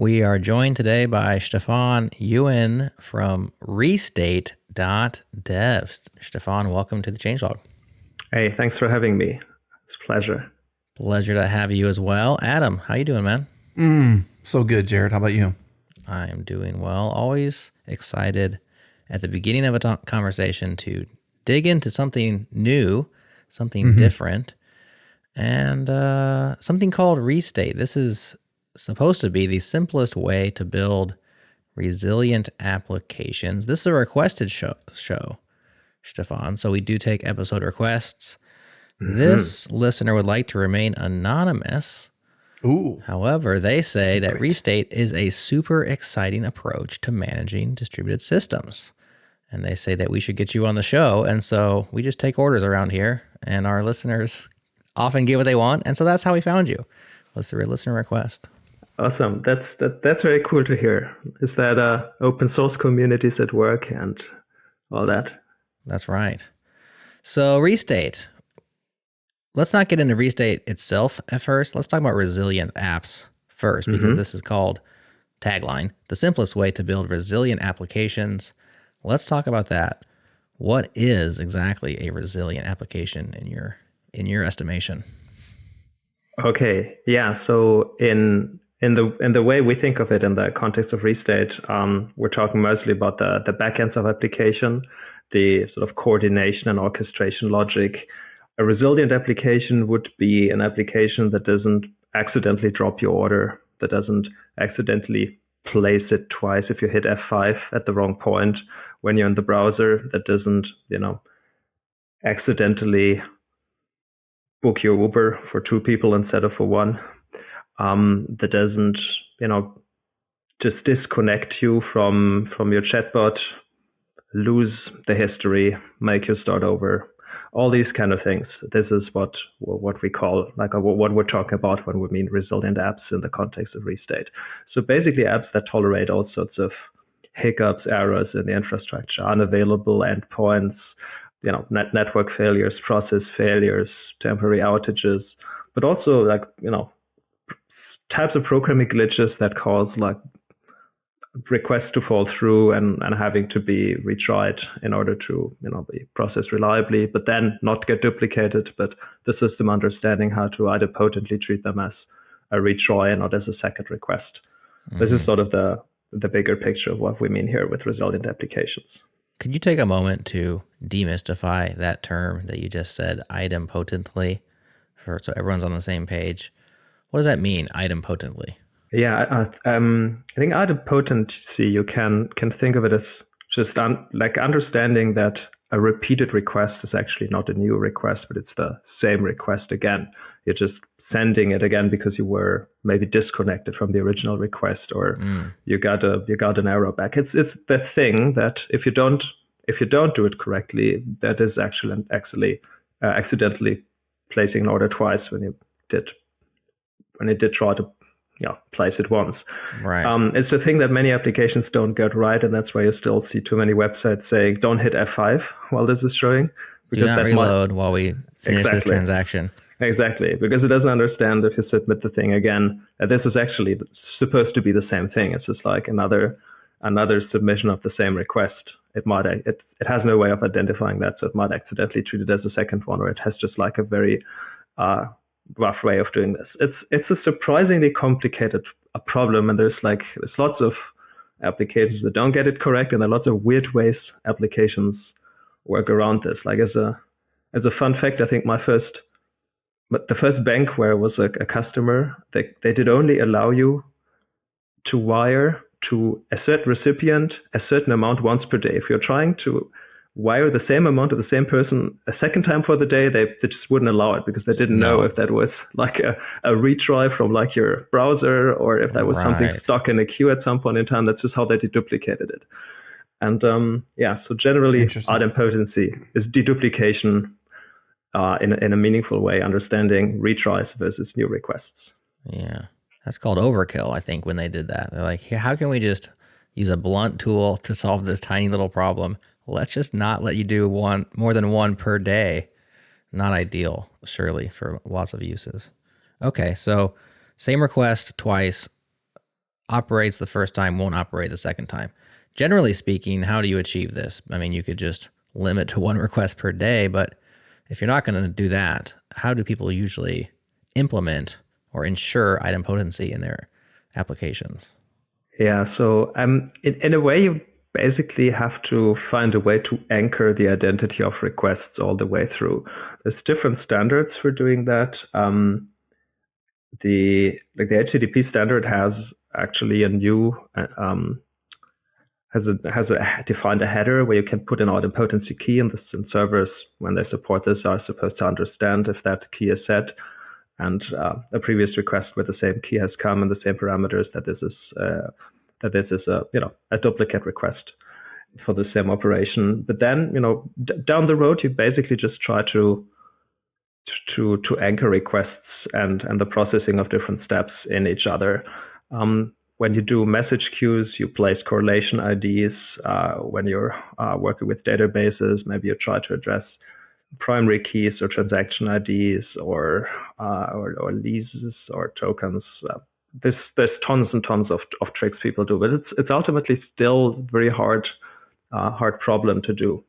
We are joined today by Stephan Ewen from Restate.dev. Stephan, welcome to the Changelog. Hey, thanks for having me. It's a pleasure. Pleasure to have you as well. Adam, how you doing, man? So good, Jared. How about you? I am doing well. Always excited at the beginning of a conversation to dig into something new, something different, and something called Restate. This is supposed to be the simplest way to build resilient applications. This is a requested show, Stephan. So we do take episode requests. This listener would like to remain anonymous. Ooh. However, they say that Restate is a super exciting approach to managing distributed systems. And they say that we should get you on the show. And so we just take orders around here, and our listeners often get what they want. And so that's how we found you. Was a listener request. Awesome. That's very cool to hear. Is that open source communities at work and all that? That's right. So Restate. Let's not get into Restate itself at first. Let's talk about resilient apps first, because this is called tagline, the simplest way to build resilient applications. Let's talk about that. What is exactly a resilient application in your estimation? Okay. Yeah. So in the way we think of it in the context of Restate, we're talking mostly about the backends of application, the sort of coordination and orchestration logic. A resilient application would be an application that doesn't accidentally drop your order, that doesn't accidentally place it twice if you hit F5 at the wrong point when you're in the browser, that doesn't, accidentally book your Uber for 2 people instead of for 1. That doesn't, just disconnect you from your chatbot, lose the history, make you start over. All these kind of things. This is what we call, what we're talking about when we mean resilient apps in the context of Restate. So basically apps that tolerate all sorts of hiccups, errors in the infrastructure, unavailable endpoints, network failures, process failures, temporary outages, but also types of programming glitches that cause requests to fall through and having to be retried in order to be processed reliably, but then not get duplicated, but the system understanding how to idempotently treat them as a retry and not as a second request. This is sort of the bigger picture of what we mean here with resilient applications. Could you take a moment to demystify that term that you just said, idempotently, so everyone's on the same page? What does that mean, idempotently? Yeah, I think idempotency, you can think of it as just understanding that a repeated request is actually not a new request, but it's the same request again. You're just sending it again because you were maybe disconnected from the original request, or you got an error back. It's the thing that if you don't do it correctly, that is actually accidentally placing an order twice when you did try to place it once. Right. It's a thing that many applications don't get right, and that's why you still see too many websites saying, don't hit F5 while this is showing. Do not reload while we finish this transaction. Exactly, because it doesn't understand if you submit the thing again. This is actually supposed to be the same thing. It's just like another submission of the same request. It has no way of identifying that, so it might accidentally treat it as a second one, or it has just like a very rough way of doing this. It's a surprisingly complicated problem, and there's lots of applications that don't get it correct, and there are lots of weird ways applications work around this. As a fun fact, I think the first bank where I was a customer, they did only allow you to wire to a certain recipient a certain amount once per day. If you're trying to wire the same amount to the same person a second time for the day, they just wouldn't allow it, because they didn't know if that was a retry from your browser, or if that was something stuck in a queue at some point in time. That's just how they deduplicated it. And so generally idempotency is deduplication in a meaningful way, understanding retries versus new requests. Yeah, that's called overkill, I think, when they did that. They're like, how can we just use a blunt tool to solve this tiny little problem? Let's just not let you do more than one per day. Not ideal, surely, for lots of uses. Okay, so same request twice. operates the first time won't operate the second time. Generally speaking, how do you achieve this? I mean, you could just limit to one request per day, but if you're not going to do that, how do people usually implement or ensure idempotency in their applications? Yeah, so in a way, you basically have to find a way to anchor the identity of requests all the way through. There's different standards for doing that. The HTTP standard has actually a new has defined a header where you can put an idempotency key, and servers, when they support this, are supposed to understand if that key is set, and a previous request with the same key has come and the same parameters, that this is a duplicate request for the same operation. But then down the road, you basically just try to anchor requests and the processing of different steps in each other. When you do message queues, you place correlation IDs. When you're working with databases, maybe you try to address primary keys or transaction IDs or leases or tokens. There's tons and tons of tricks people do, but it's ultimately still very hard problem to do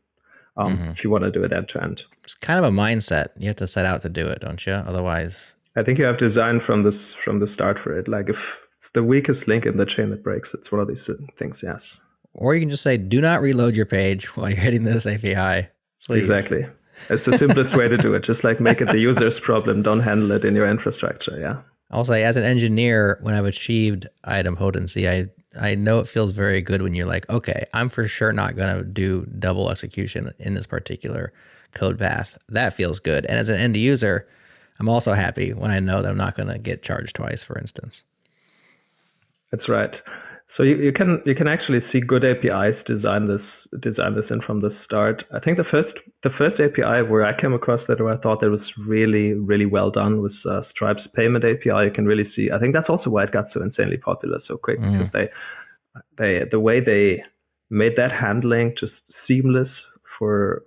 if you want to do it end to end. It's kind of a mindset. You have to set out to do it, don't you? Otherwise, I think you have to design from the start for it. Like if the weakest link in the chain that breaks, it's one of these things. Yes. Or you can just say, "Do not reload your page while you're hitting this API." Please. Exactly. It's the simplest way to do it. Just like make it the user's problem. Don't handle it in your infrastructure. Yeah. I'll say, as an engineer, when I've achieved idempotency, I know it feels very good when you're like, okay, I'm for sure not going to do double execution in this particular code path. That feels good. And as an end user, I'm also happy when I know that I'm not going to get charged twice, for instance. That's right. So you can actually see good APIs design this in from the start. I think the first API where I came across that, where I thought that was really, really well done, was Stripe's payment API. You can really see. I think that's also why it got so insanely popular so quick, because the way they made that handling just seamless for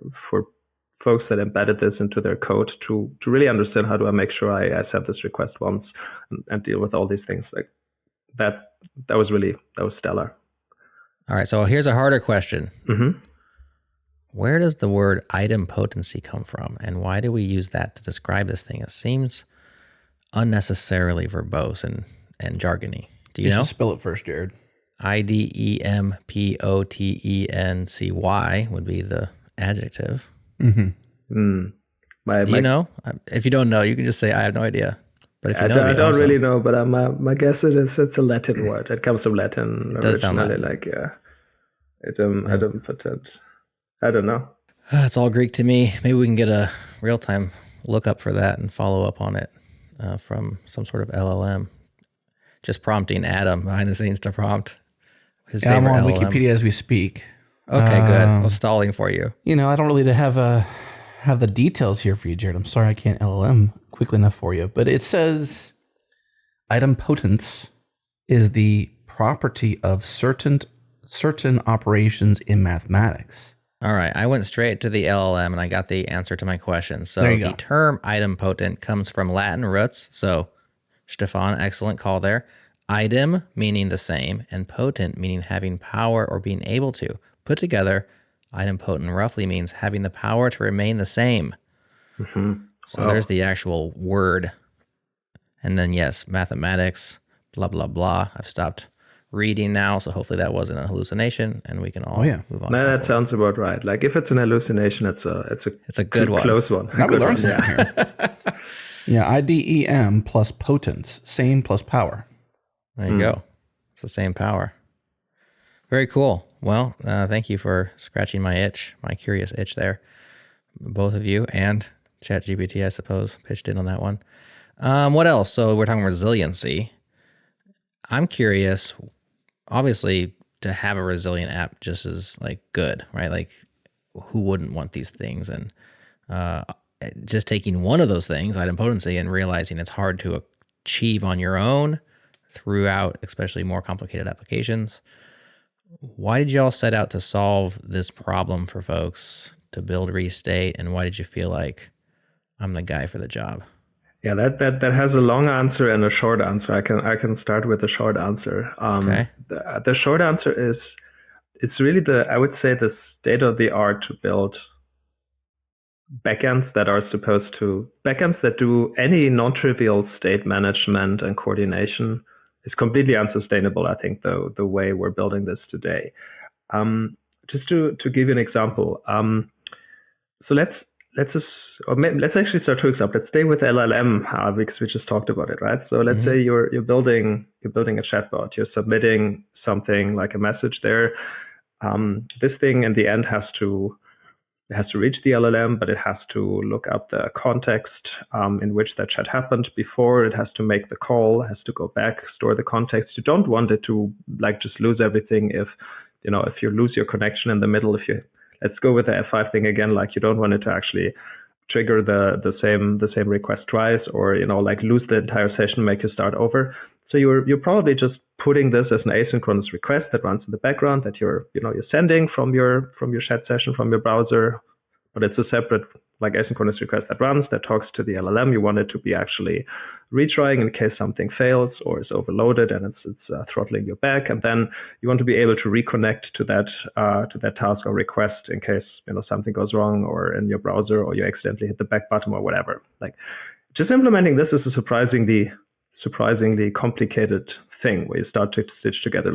folks that embedded this into their code to really understand, how do I make sure I send this request once and deal with all these things like that. That was stellar. All right, so here's a harder question. Mm-hmm. Where does the word idempotency come from, and why do we use that to describe this thing? It seems unnecessarily verbose and jargony. Do you know? Just spell it first, Jared. Idempotency would be the adjective. Mm-hmm. Do you know? If you don't know, you can just say, I have no idea. But if you know, I don't really know, but my guess is it's a Latin word. It comes from Latin. It does sound Latin. Idempotent. I don't know. It's all Greek to me. Maybe we can get a real-time lookup for that and follow up on it from some sort of LLM. Just prompting Adam behind the scenes to prompt his favorite I'm on LLM. Wikipedia as we speak. Okay, good. I'm stalling for you. I don't really have the details here for you, Jared. I'm sorry I can't LLM quickly enough for you, but it says idempotence is the property of certain operations in mathematics. All right, I went straight to the LLM and I got the answer to my question. So the term idempotent comes from Latin roots. So Stephan, excellent call there. Idem meaning the same, and potent meaning having power or being able to. Put together, idempotent roughly means having the power to remain the same. Mm-hmm. So there's the actual word. And then, yes, mathematics, blah, blah, blah. I've stopped reading now, so hopefully that wasn't a hallucination, and we can all move on. No, that sounds about right. Like if it's an hallucination, it's a good one. Close one. Now we learned something here. Yeah, IDEM plus potence, same plus power. There you go. It's the same power. Very cool. Well, thank you for scratching my curious itch there. Both of you, and ChatGPT, I suppose, pitched in on that one. What else? So we're talking resiliency. I'm curious, obviously, to have a resilient app just is like good, right? Like who wouldn't want these things? And just taking one of those things, idempotency, and realizing it's hard to achieve on your own throughout, especially more complicated applications. Why did you all set out to solve this problem for folks, to build Restate, and why did you feel like I'm the guy for the job? Yeah, that has a long answer and a short answer. I can start with the short answer. Okay. The short answer is it's really I would say the state of the art to build backends that do any non-trivial state management and coordination is completely unsustainable. I think the way we're building this today. Just to give you an example. So let's actually start 2 examples. Let's stay with LLM because we just talked about it, right? So let's say you're building a chatbot. You're submitting something like a message there. This thing in the end has to reach the LLM, but it has to look up the context in which that chat happened before. It has to make the call, has to go back, store the context. You don't want it to just lose everything if you lose your connection in the middle. Let's go with the F5 thing again. You don't want it to actually trigger the same request twice, or lose the entire session, make you start over. So you're probably just putting this as an asynchronous request that runs in the background that you're sending from your chat session from your browser, but it's a separate asynchronous request that runs that talks to the LLM. You want it to be actually retrying in case something fails or is overloaded and it's throttling you back, and then you want to be able to reconnect to that task or request in case something goes wrong or in your browser or you accidentally hit the back button or whatever. Just implementing this is a surprisingly complicated thing where you start to stitch together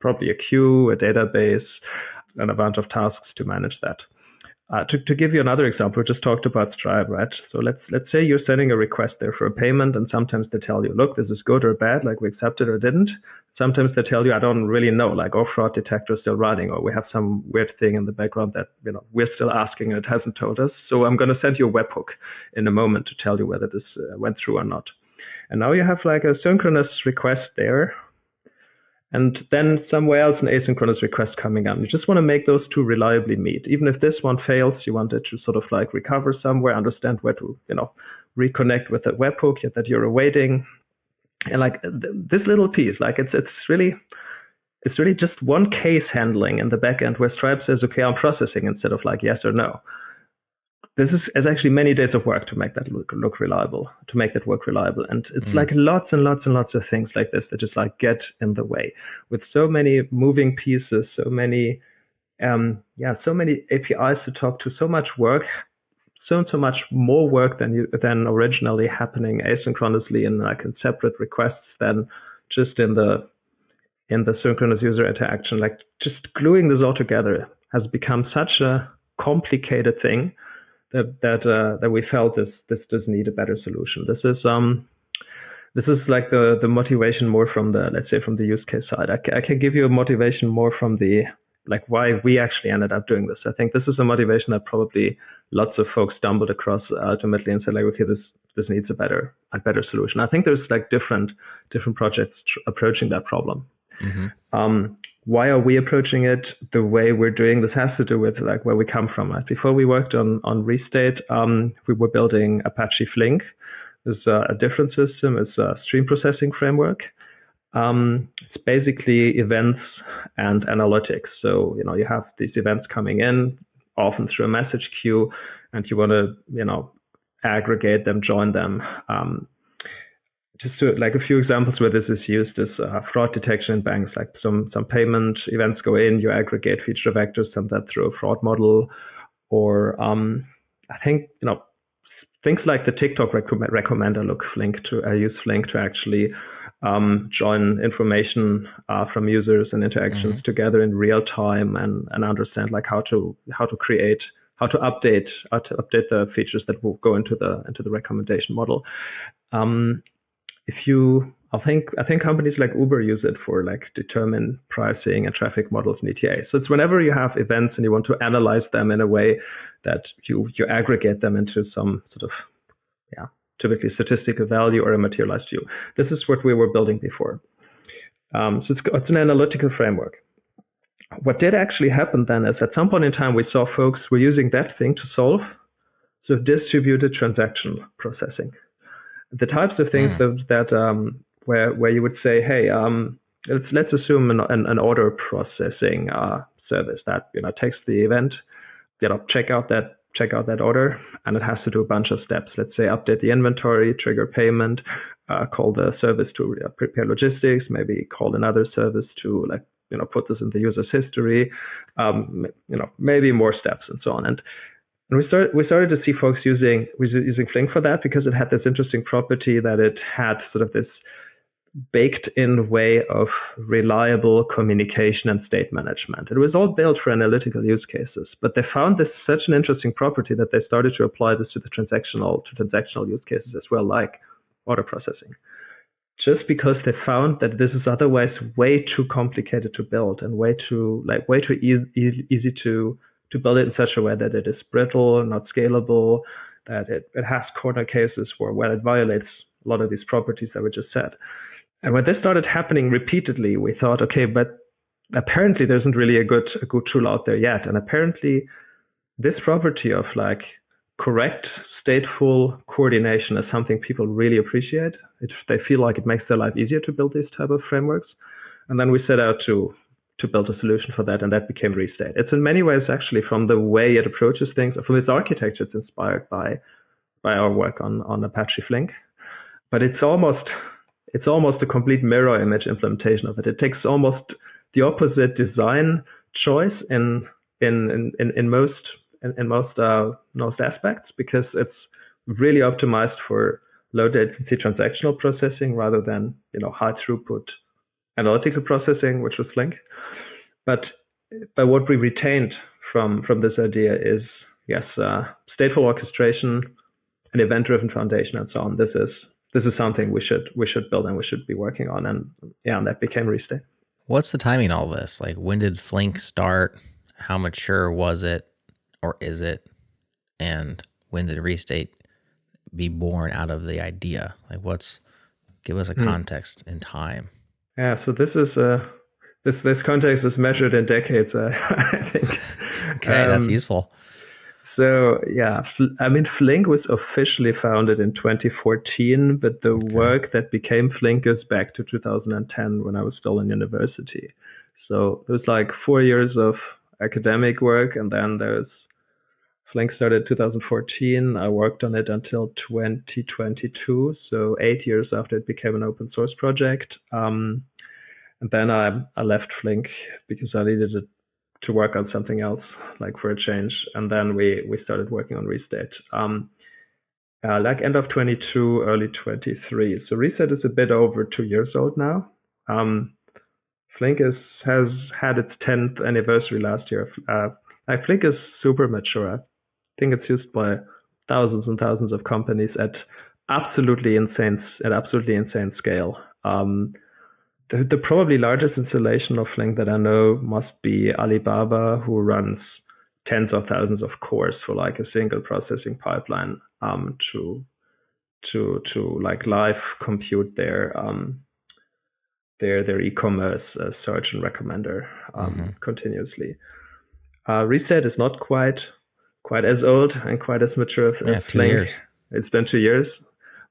probably a queue, a database, and a bunch of tasks to manage that. To give you another example, we just talked about Stripe, right? So let's say you're sending a request there for a payment, and sometimes they tell you, look, this is good or bad, we accepted or didn't. Sometimes they tell you, I don't really know, fraud detector is still running, or we have some weird thing in the background that we're still asking and it hasn't told us. So I'm going to send you a webhook in a moment to tell you whether this went through or not. And now you have a synchronous request there, and then somewhere else an asynchronous request coming in. You just want to make those two reliably meet. Even if this one fails, you want it to sort of recover somewhere, understand where to reconnect with the webhook that you're awaiting. And this little piece, it's really just one case handling in the backend where Stripe says, okay, I'm processing instead of yes or no. This is actually many days of work to make that look reliable, to make that work reliable. And it's lots and lots and lots of things like this that just get in the way. With so many moving pieces, so many APIs to talk to, so much work, so much more work than originally happening asynchronously in separate requests than just in the synchronous user interaction. Just gluing this all together has become such a complicated thing that we felt this does need a better solution. This is the motivation more from the use case side. I can give you a motivation more from the why we actually ended up doing this. I think this is a motivation that probably lots of folks stumbled across ultimately and said okay, this needs a better solution. I think there's different projects approaching that problem. Mm-hmm. Why are we approaching it the way we're doing? This has to do with where we come from. Right? Before we worked on Restate, we were building Apache Flink. It's a different system. It's a stream processing framework. It's basically events and analytics. So you have these events coming in, often through a message queue, and you want to aggregate them, join them. Just to a few examples where this is used is fraud detection in banks. Some payment events go in, you aggregate feature vectors, send that through a fraud model, or I think things like the TikTok recommender use Flink to actually join information from users and interactions together in real time and understand how to update the features that will go into the recommendation model. I think companies like Uber use it for determine pricing and traffic models in ETA. So it's whenever you have events and you want to analyze them in a way that you aggregate them into some sort of typically statistical value or a materialized view. This is what we were building before. So it's an analytical framework. What did actually happen then is at some point in time we saw folks were using that thing to solve sort of distributed transaction processing. The types of things where you would say, hey, let's assume an order processing service that takes the event, check out that check out that order, and it has to do a bunch of steps. Let's say update the inventory, trigger payment, call the service to prepare logistics, maybe call another service to put this in the user's history, maybe more steps and so on. And we started to see folks using Flink for that because it had this interesting property that it had sort of this baked in way of reliable communication and state management. It was all built for analytical use cases, but they found this such an interesting property that they started to apply this to the transactional use cases as well, like order processing. Just because they found that this is otherwise way too complicated to build and way too easy to build it in such a way that it is brittle, not scalable, that it has corner cases where it violates a lot of these properties that we just said. And when this started happening repeatedly, we thought, okay, but apparently there isn't really a good tool out there yet. And apparently this property of correct stateful coordination is something people really appreciate. They feel like it makes their life easier to build these type of frameworks. And then we set out to build a solution for that, and that became Restate. It's in many ways actually, from the way it approaches things, from its architecture, it's inspired by our work on Apache Flink. But it's almost a complete mirror image implementation of it. It takes almost the opposite design choice in most aspects, because it's really optimized for low latency transactional processing rather than high throughput analytical processing, which was Flink. But what we retained from this idea is stateful orchestration, an event-driven foundation, and so on. This is something we should build and we should be working on, and that became Restate. What's the timing of all this? Like, when did Flink start? How mature was it, or is it? And when did Restate be born out of the idea? Give us a context in time. Yeah, so this is this context is measured in decades, I think. Okay, that's useful. So Flink was officially founded in 2014, but the work that became Flink goes back to 2010 when I was still in university. So it was 4 years of academic work, and then Flink started 2014. I worked on it until 2022, so 8 years after it became an open source project. And then I left Flink because I needed to work on something else, for a change. And then we started working on Restate. End of 22, early 23. So Restate is a bit over 2 years old now. Flink has had its 10th anniversary last year. Flink is super mature. I think it's used by thousands and thousands of companies at absolutely insane scale. The probably largest installation of Flink that I know must be Alibaba, who runs tens of thousands of cores for a single processing pipeline to live compute their e-commerce search and recommender continuously. Restate is not quite as old and quite as mature as 2 Flink. years. It's been 2 years.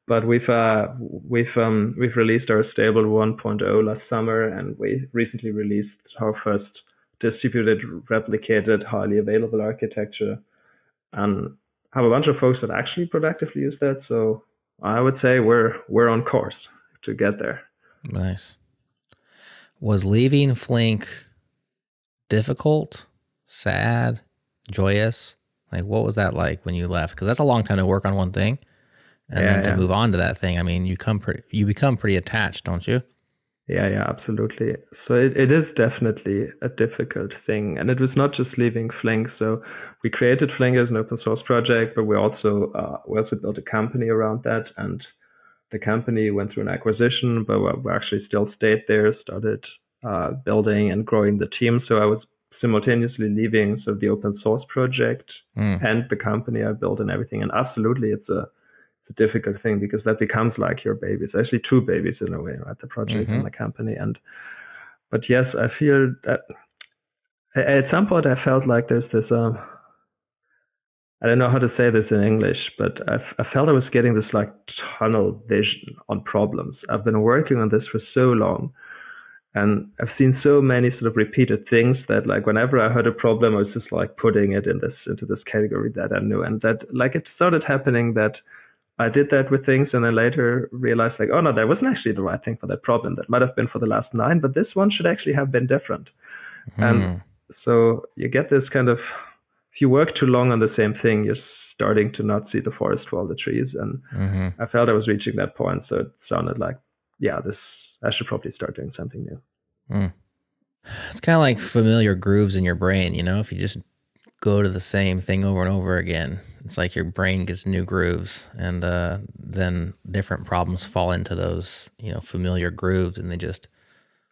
But we've released our stable 1.0 last summer, and we recently released our first distributed, replicated, highly available architecture, and have a bunch of folks that actually productively use that. So I would say we're on course to get there. Nice. Was leaving Flink difficult, sad, joyous? What was that like when you left? Because that's a long time to work on one thing. And then to move on to that thing, you become pretty attached, don't you? Yeah, absolutely. So it is definitely a difficult thing. And it was not just leaving Flink. So we created Flink as an open source project, but we also built a company around that. And the company went through an acquisition, but we actually still stayed there, started building and growing the team. So I was simultaneously leaving the open source project and the company I built and everything. And absolutely, it's a difficult thing, because that becomes your baby. It's actually two babies in a way, right? The project and the company. But yes, I feel that at some point I felt like there's this, I don't know how to say this in English, but I felt I was getting this tunnel vision on problems. I've been working on this for so long, And I've seen so many sort of repeated things that like whenever I heard a problem, I was just like putting it into this category that I knew. And that like it started happening that I did that with things and then later realized like, oh no, that wasn't actually the right thing for that problem. That might have been for the last 9, but this one should actually have been different. And so you get this kind of, if you work too long on the same thing, you're starting to not see the forest for all the trees. And I felt I was reaching that point. So it sounded like, yeah, I should probably start doing something new. It's kind of like familiar grooves in your brain, you know, if you just go to the same thing over and over again, it's like your brain gets new grooves, and then different problems fall into those, you know, familiar grooves, and they just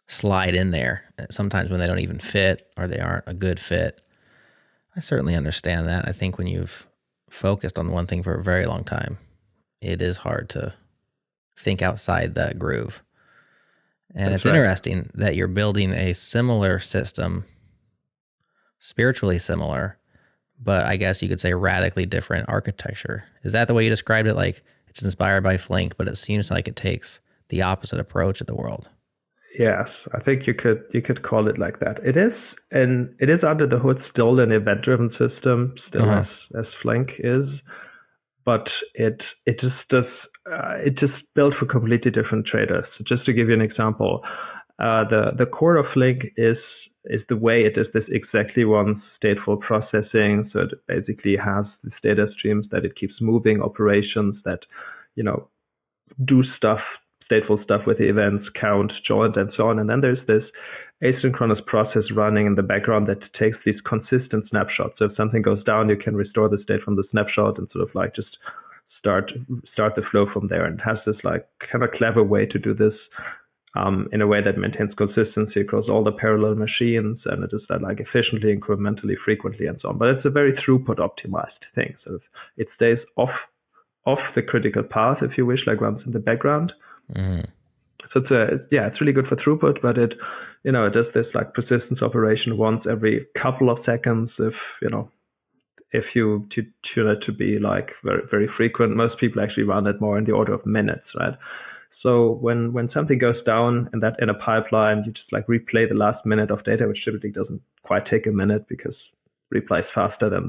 slide in there. Sometimes when they don't even fit or they aren't a good fit. I certainly understand that. I think when you've focused on one thing for a very long time, it is hard to think outside that groove. And it's interesting that you're building a similar system, spiritually similar, but I guess you could say radically different architecture. Is that the way you described it? Like it's inspired by Flink, but it seems like it takes the opposite approach at the world. Yes, I think you could call it like that. It is, and it is under the hood still an event-driven system, still as Flink is, but it just built for completely different traders. So just to give you an example, the core of Flink is the way it is this exactly one stateful processing. So it basically has these data streams that it keeps moving, operations that, you know, do stuff, stateful stuff with the events, count, join, and so on. And then there's this asynchronous process running in the background that takes these consistent snapshots. So if something goes down, you can restore the state from the snapshot and sort of like just start the flow from there. And it has this like kind of clever way to do this in a way that maintains consistency across all the parallel machines, and it is that like efficiently, incrementally, frequently, and so on. But it's a very throughput optimized thing. So it stays off the critical path, if you wish, like runs in the background. So it's really good for throughput, but it does this like persistence operation once every couple of seconds. If you tune it to be like very, very frequent, most people actually run it more in the order of minutes, right? So when something goes down in a pipeline, you just like replay the last minute of data, which typically doesn't quite take a minute because replay is faster than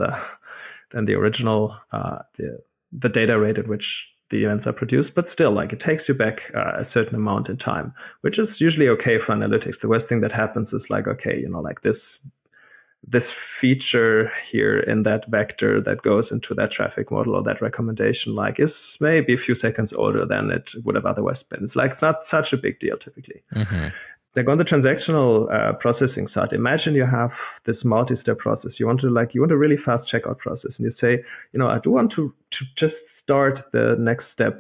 the original the data rate at which the events are produced. But still, like it takes you back a certain amount in time, which is usually okay for analytics. The worst thing that happens is like, okay, like this feature here in that vector that goes into that traffic model or that recommendation like is maybe a few seconds older than it would have otherwise been. It's like it's not such a big deal typically. Like on the transactional processing side, imagine you have this multi-step process. You want a really fast checkout process, and you say, I do want to just start the next step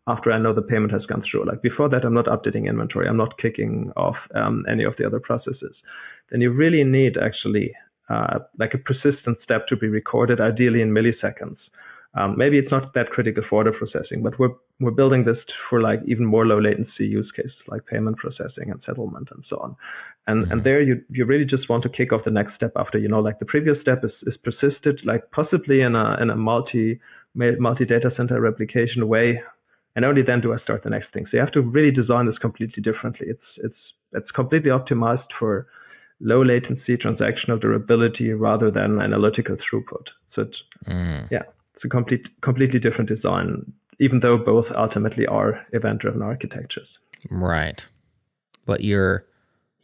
after I know the payment has gone through. Like before that, I'm not updating inventory. I'm not kicking off any of the other processes. Then you really need actually like a persistent step to be recorded, ideally in milliseconds. Maybe it's not that critical for order processing, but we're building this for like even more low latency use cases like payment processing and settlement and so on. And there you really just want to kick off the next step after, like the previous step is persisted, like possibly in a multi data center replication way. And only then do I start the next thing. So you have to really design this completely differently. It's completely optimized for low latency transactional durability rather than analytical throughput. So it's a completely different design, even though both ultimately are event-driven architectures. Right. But your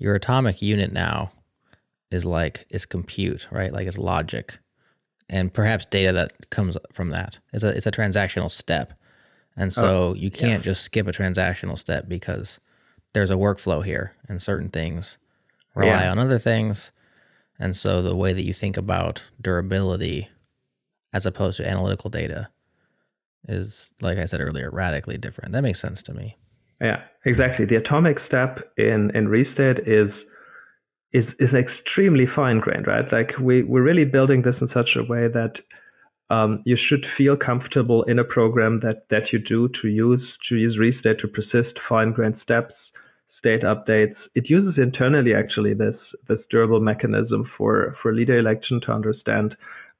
atomic unit now is compute, right? Like it's logic, and perhaps data that comes from that. It's a transactional step. And so you can't just skip a transactional step because there's a workflow here and certain things rely on other things. And so the way that you think about durability as opposed to analytical data is, like I said earlier, radically different. That makes sense to me. Yeah, exactly. The atomic step in Restate is extremely fine-grained, right? Like we're really building this in such a way that you should feel comfortable in a program that you do to use Restate to persist fine-grained steps, state updates. It uses internally actually this durable mechanism for leader election to understand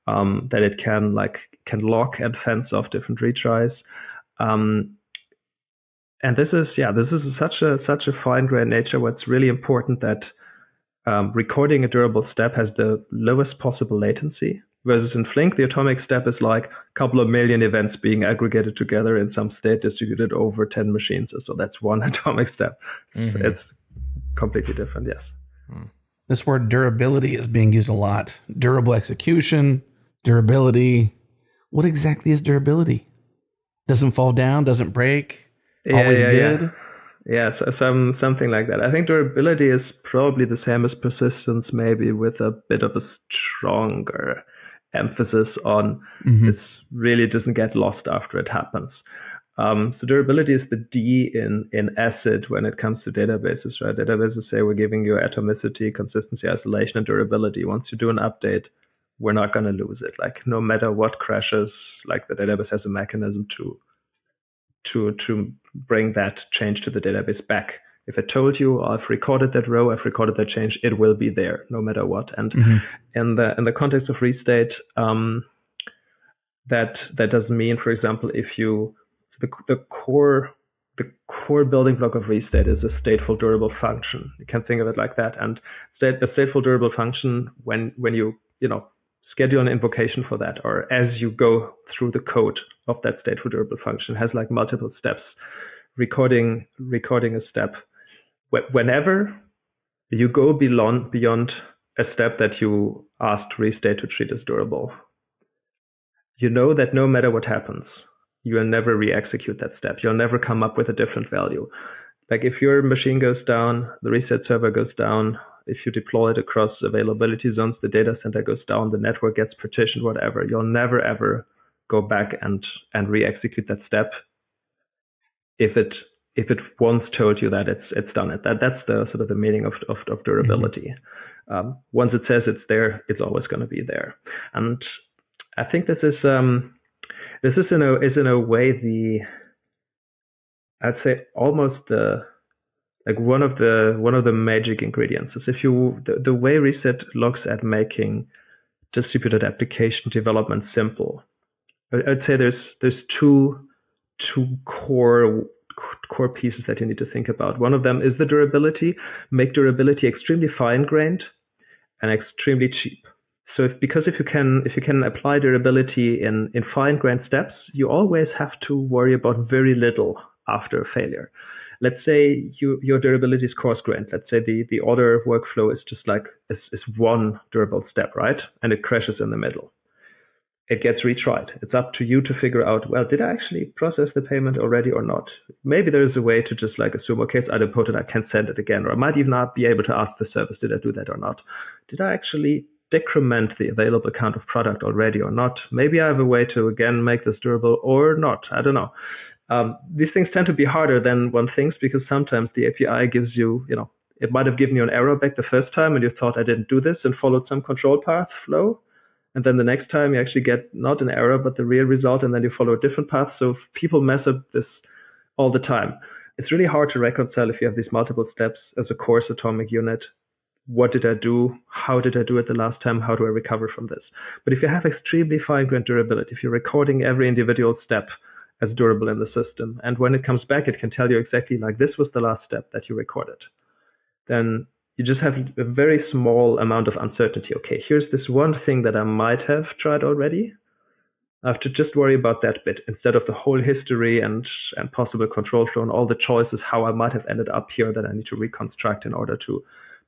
that it can lock and fence off different retries. this is such a fine-grained nature. What's really important that recording a durable step has the lowest possible latency. Whereas in Flink, the atomic step is like a couple of million events being aggregated together in some state distributed over 10 machines. So that's one atomic step. Mm-hmm. It's completely different, yes. This word durability is being used a lot. Durable execution, durability. What exactly is durability? Doesn't fall down, doesn't break, always good? Yeah, so something like that. I think durability is probably the same as persistence, maybe with a bit of a stronger emphasis on this really doesn't get lost after it happens. So durability is the D in ACID when it comes to databases, right? Databases say we're giving you atomicity, consistency, isolation, and durability. Once you do an update, we're not going to lose it. Like no matter what crashes, like the database has a mechanism to bring that change to the database back. If I told you I've recorded that row, I've recorded that change, it will be there no matter what. And in the context of Restate, that doesn't mean, for example, if you the core building block of Restate is a stateful durable function. You can think of it like that. And a stateful durable function, when you schedule an invocation for that, or as you go through the code of that stateful durable function, has like multiple steps. Recording a step. Whenever you go beyond a step that you asked Restate to treat as durable, you know that no matter what happens, you will never re-execute that step. You'll never come up with a different value. Like if your machine goes down, the reset server goes down, if you deploy it across availability zones, the data center goes down, the network gets partitioned, whatever. You'll never ever go back and re-execute that step if it once told you that it's done it. That's the sort of the meaning of durability. Once it says it's there, it's always going to be there. And I think this is in a way I'd say almost one of the magic ingredients is if the way Reset looks at making distributed application development simple. I'd say there's two core pieces that you need to think about. One of them is the durability. Make durability extremely fine-grained and extremely cheap. So because if you can apply durability in fine-grained steps, you always have to worry about very little after a failure. Let's say your durability is coarse-grained. Let's say the order workflow is just like is one durable step, right? And it crashes in the middle. It gets retried. It's up to you to figure out, well, did I actually process the payment already or not? Maybe there's a way to just like assume, okay, it's idempotent, I can send it again. Or I might even not be able to ask the service, did I do that or not? Did I actually decrement the available count of product already or not? Maybe I have a way to, again, make this durable or not. I don't know. These things tend to be harder than one thinks because sometimes the API gives you, it might have given you an error back the first time and you thought I didn't do this and followed some control path flow. And then the next time you actually get not an error, but the real result, and then you follow a different path. So people mess up this all the time. It's really hard to reconcile if you have these multiple steps as a coarse atomic unit. What did I do? How did I do it the last time? How do I recover from this? But if you have extremely fine-grained durability, if you're recording every individual step as durable in the system, and when it comes back, it can tell you exactly like this was the last step that you recorded, then you just have a very small amount of uncertainty. Okay, here's this one thing that I might have tried already. I have to just worry about that bit instead of the whole history and possible control flow and all the choices, how I might have ended up here that I need to reconstruct in order to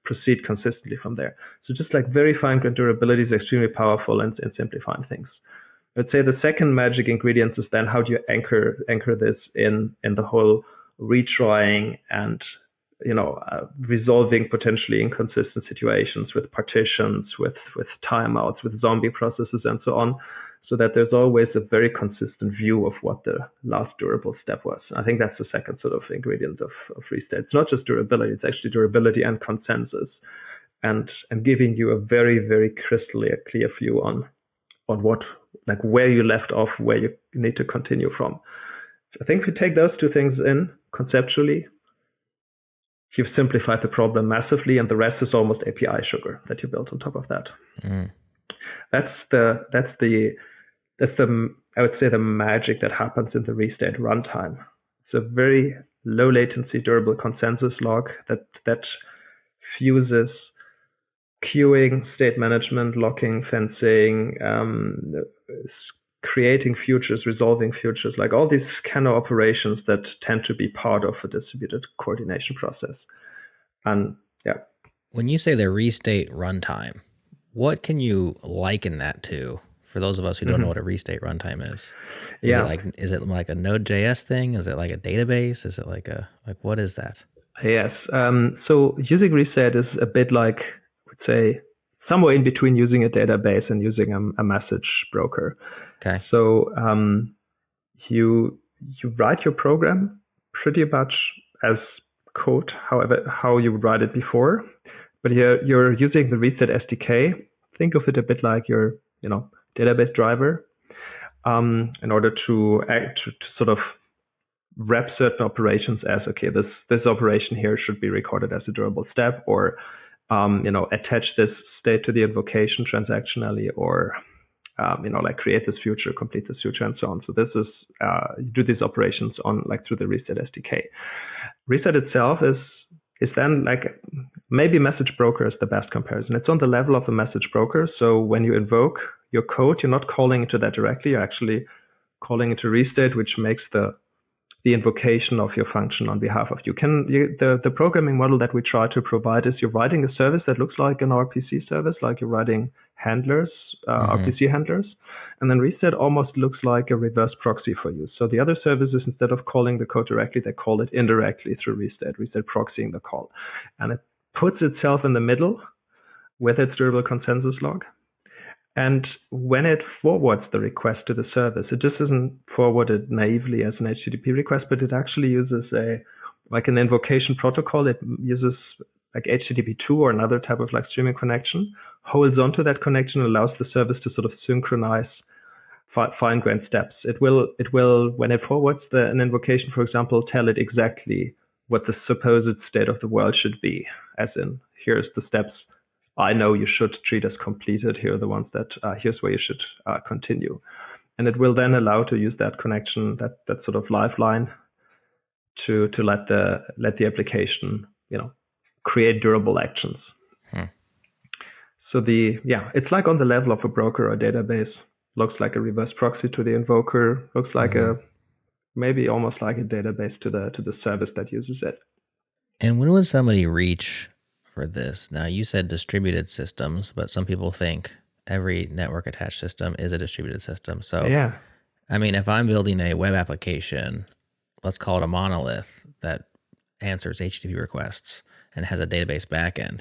proceed consistently from there. So just like very fine-grained durability is extremely powerful in simplifying things. I'd say the second magic ingredient is then how do you anchor this in the whole retrying and resolving potentially inconsistent situations with partitions, with timeouts, with zombie processes, and so on, so that there's always a very consistent view of what the last durable step was. I think that's the second sort of ingredient of Restate. It's not just durability; it's actually durability and consensus, and giving you a very, very crystal clear view on what, like where you left off, where you need to continue from. So I think if you take those two things in conceptually, you've simplified the problem massively, and the rest is almost API sugar that you built on top of that. That's the I would say the magic that happens in the Restate runtime. It's a very low latency durable consensus log that fuses queuing, state management, locking, fencing, creating futures, resolving futures, like all these kind of operations that tend to be part of a distributed coordination process. And yeah. When you say the restate runtime, what can you liken that to for those of us who don't know what a restate runtime is? Is it like a Node.js thing? Is it like a database? Is it like what is that? Yes. So using reset is a bit like, I would say, somewhere in between using a database and using a message broker. Okay. So you write your program pretty much as code, however, how you would write it before, but you're using the reset SDK. Think of it a bit like your database driver in order to sort of wrap certain operations as, okay, this operation here should be recorded as a durable step, or attach this state to the invocation transactionally, or like create this future, complete this future, and so on. So this is you do these operations on through the reset SDK. Reset itself is then like, maybe message broker is the best comparison. It's on the level of a message broker. So when you invoke your code, you're not calling into that directly. You're actually calling into restate, which makes the invocation of your function on behalf of you. The programming model that we try to provide is you're writing a service that looks like an RPC service, like you're writing handlers, RPC handlers, and then reset almost looks like a reverse proxy for you. So the other services, instead of calling the code directly, they call it indirectly through reset proxying the call. And it puts itself in the middle with its durable consensus log. And when it forwards the request to the service, it just isn't forwarded naively as an HTTP request, but it actually uses an invocation protocol. It uses like HTTP2 or another type of streaming connection, holds onto that connection, and allows the service to sort of synchronize fine-grained steps. It will, when it forwards an invocation, for example, tell it exactly what the supposed state of the world should be, as in, here's the steps I know you should treat as completed. Here are the ones that here's where you should continue, and it will then allow to use that connection, that sort of lifeline, to let the application create durable actions. So it's like on the level of a broker or database. Looks like a reverse proxy to the invoker. Looks like maybe almost like a database to the service that uses it. And when would somebody reach for this? Now, you said distributed systems, but some people think every network attached system is a distributed system. So, yeah. I mean, if I'm building a web application, let's call it a monolith that answers HTTP requests and has a database backend,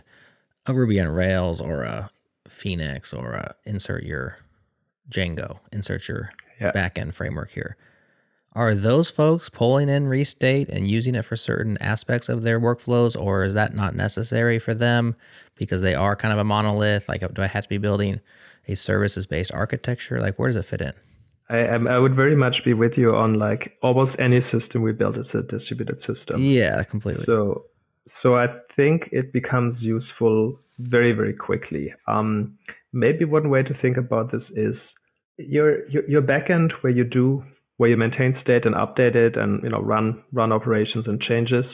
a Ruby on Rails or a Phoenix or a insert your Django, insert your backend framework here. Are those folks pulling in restate and using it for certain aspects of their workflows, or is that not necessary for them because they are kind of a monolith? Like, do I have to be building a services-based architecture? Like, where does it fit in? I would very much be with you on almost any system we build is a distributed system. Yeah, completely. So I think it becomes useful very, very quickly. Maybe one way to think about this is your backend where you maintain state and update it and run operations and changes.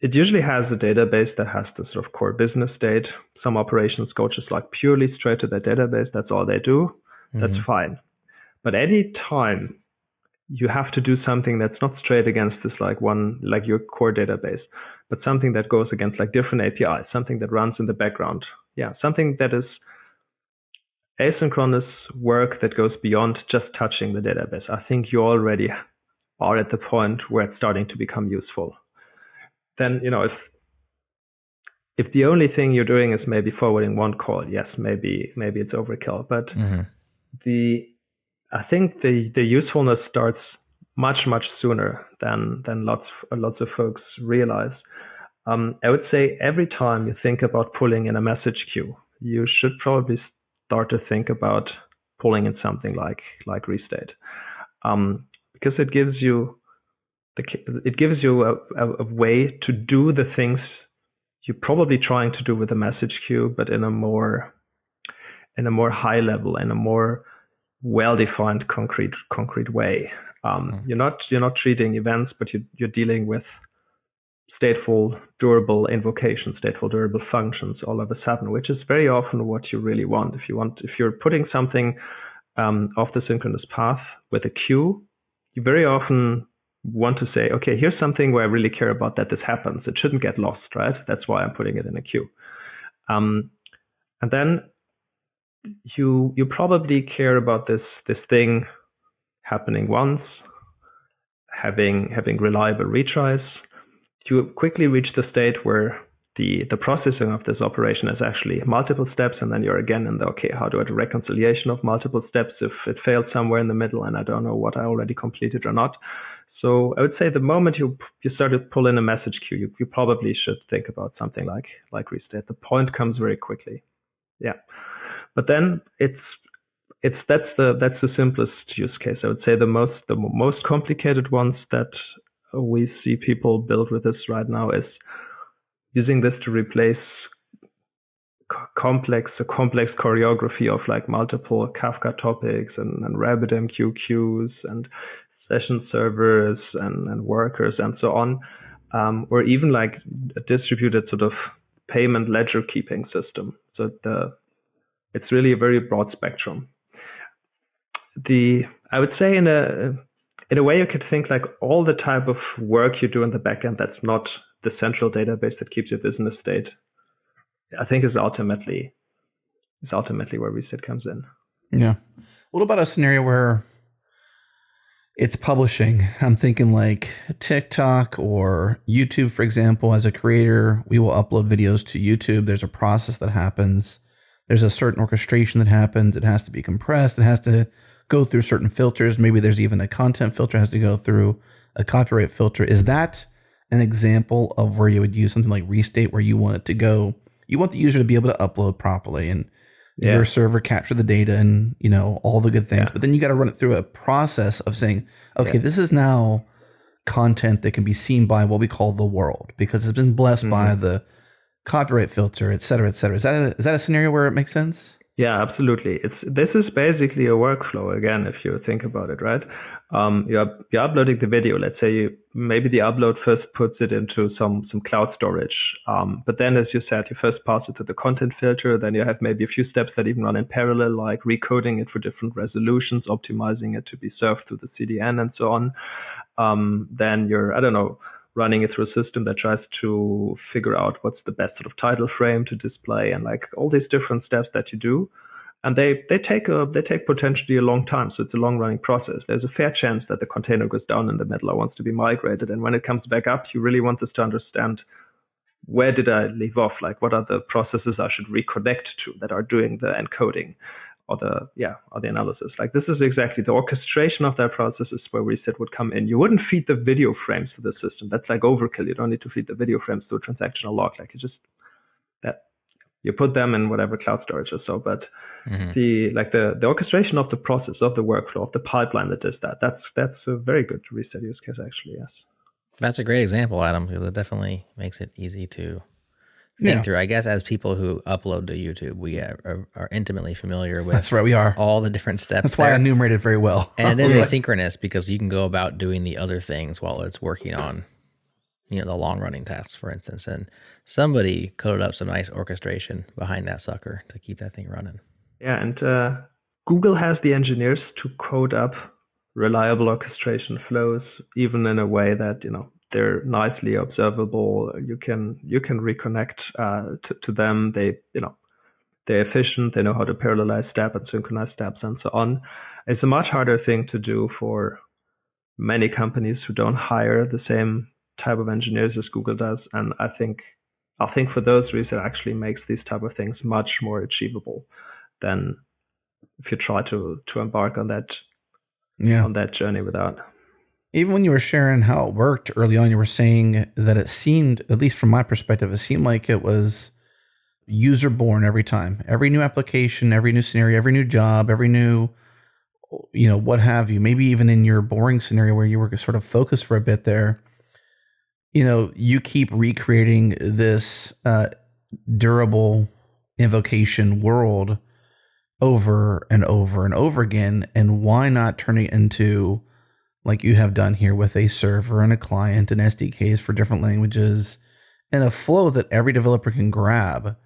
It usually has a database that has the sort of core business state. Some operations go just purely straight to that database. That's all they do. That's fine. But any time you have to do something that's not straight against this your core database, but something that goes against different APIs, something that runs in the background. Yeah, something that is asynchronous work that goes beyond just touching the database. I think you already are at the point where it's starting to become useful. Then, if the only thing you're doing is maybe forwarding one call, yes, maybe it's overkill. But I think the usefulness starts much sooner than lots of folks realize. I would say every time you think about pulling in a message queue, you should probably start to think about pulling in something like restate, because it gives you a way to do the things you're probably trying to do with a message queue, but in a more high level, in a more well-defined concrete way. You're not treating events, but you're dealing with stateful, durable invocations, stateful, durable functions all of a sudden, which is very often what you really want. If you're putting something off the synchronous path with a queue, you very often want to say, okay, here's something where I really care about that this happens. It shouldn't get lost, right? That's why I'm putting it in a queue. And then you probably care about this thing happening once, having reliable retries. You quickly reach the state where the processing of this operation is actually multiple steps, and then you're again in the, okay, how do I do reconciliation of multiple steps if it failed somewhere in the middle and I don't know what I already completed or not. So I would say the moment you start to pull in a message queue, you probably should think about something like restate. The point comes very quickly. Yeah. But then that's the simplest use case. I would say the most complicated ones that we see people build with this right now is using this to replace a complex choreography of like multiple Kafka topics and RabbitMQ queues and session servers and workers and so on, or even like a distributed sort of payment ledger keeping system. So it's really a very broad spectrum. I would say in a way you could think like all the type of work you do in the backend that's not the central database that keeps your business state, I think is ultimately where reset comes in. Yeah. What about a scenario where it's publishing? I'm thinking like TikTok or YouTube, for example. As a creator, we will upload videos to YouTube. There's a process that happens. There's a certain orchestration that happens. It has to be compressed. It has to go through certain filters. Maybe there's even a content filter, has to go through a copyright filter. Is that an example of where you would use something like Restate, where you want it to go? You want the user to be able to upload properly and your server capture the data and, you know, all the good things. But then you got to run it through a process of saying, okay, this is now content that can be seen by what we call the world because it's been blessed by the copyright filter, et cetera, et cetera. Is that a scenario where it makes sense? Yeah, absolutely. This is basically a workflow again, if you think about it, right? You're uploading the video. Let's say maybe the upload first puts it into some cloud storage. But then, as you said, you first pass it to the content filter. Then you have maybe a few steps that even run in parallel, like recoding it for different resolutions, optimizing it to be served through the CDN and so on. Then you're, running it through a system that tries to figure out what's the best sort of title frame to display and like all these different steps that you do. And they take potentially a long time. So it's a long running process. There's a fair chance that the container goes down in the middle or wants to be migrated. And when it comes back up, you really want this to understand, where did I leave off? Like, what are the processes I should reconnect to that are doing the encoding or the analysis? Like, this is exactly the orchestration of that process is where Reset would come in. You wouldn't feed the video frames to the system. That's like overkill. You don't need to feed the video frames to a transactional log. Like, you put them in whatever cloud storage or so. But the orchestration of the process, of the workflow, of the pipeline that does that's a very good Reset use case, actually. Yes. That's a great example, Adam, because it definitely makes it easy to think through. I guess as people who upload to YouTube, we are intimately familiar with That's right, we are. all the different steps. That's why I enumerated very well. And it is asynchronous because you can go about doing the other things while it's working on, the long running tasks, for instance. And somebody coded up some nice orchestration behind that sucker to keep that thing running. Yeah, and Google has the engineers to code up reliable orchestration flows, even in a way that, they're nicely observable. You can reconnect to them. They're efficient. They know how to parallelize step and synchronize steps and so on. It's a much harder thing to do for many companies who don't hire the same type of engineers as Google does. And I think for those reasons, it actually makes these type of things much more achievable than if you try to embark on that journey without. Even when you were sharing how it worked early on, you were saying that it seemed, at least from my perspective, it seemed like it was user born every time. Every new application, every new scenario, every new job, every new, what have you. Maybe even in your boring scenario where you were sort of focused for a bit there, you keep recreating this durable invocation world over and over and over again. And why not turn it into like you have done here with a server and a client and SDKs for different languages and a flow that every developer can grab.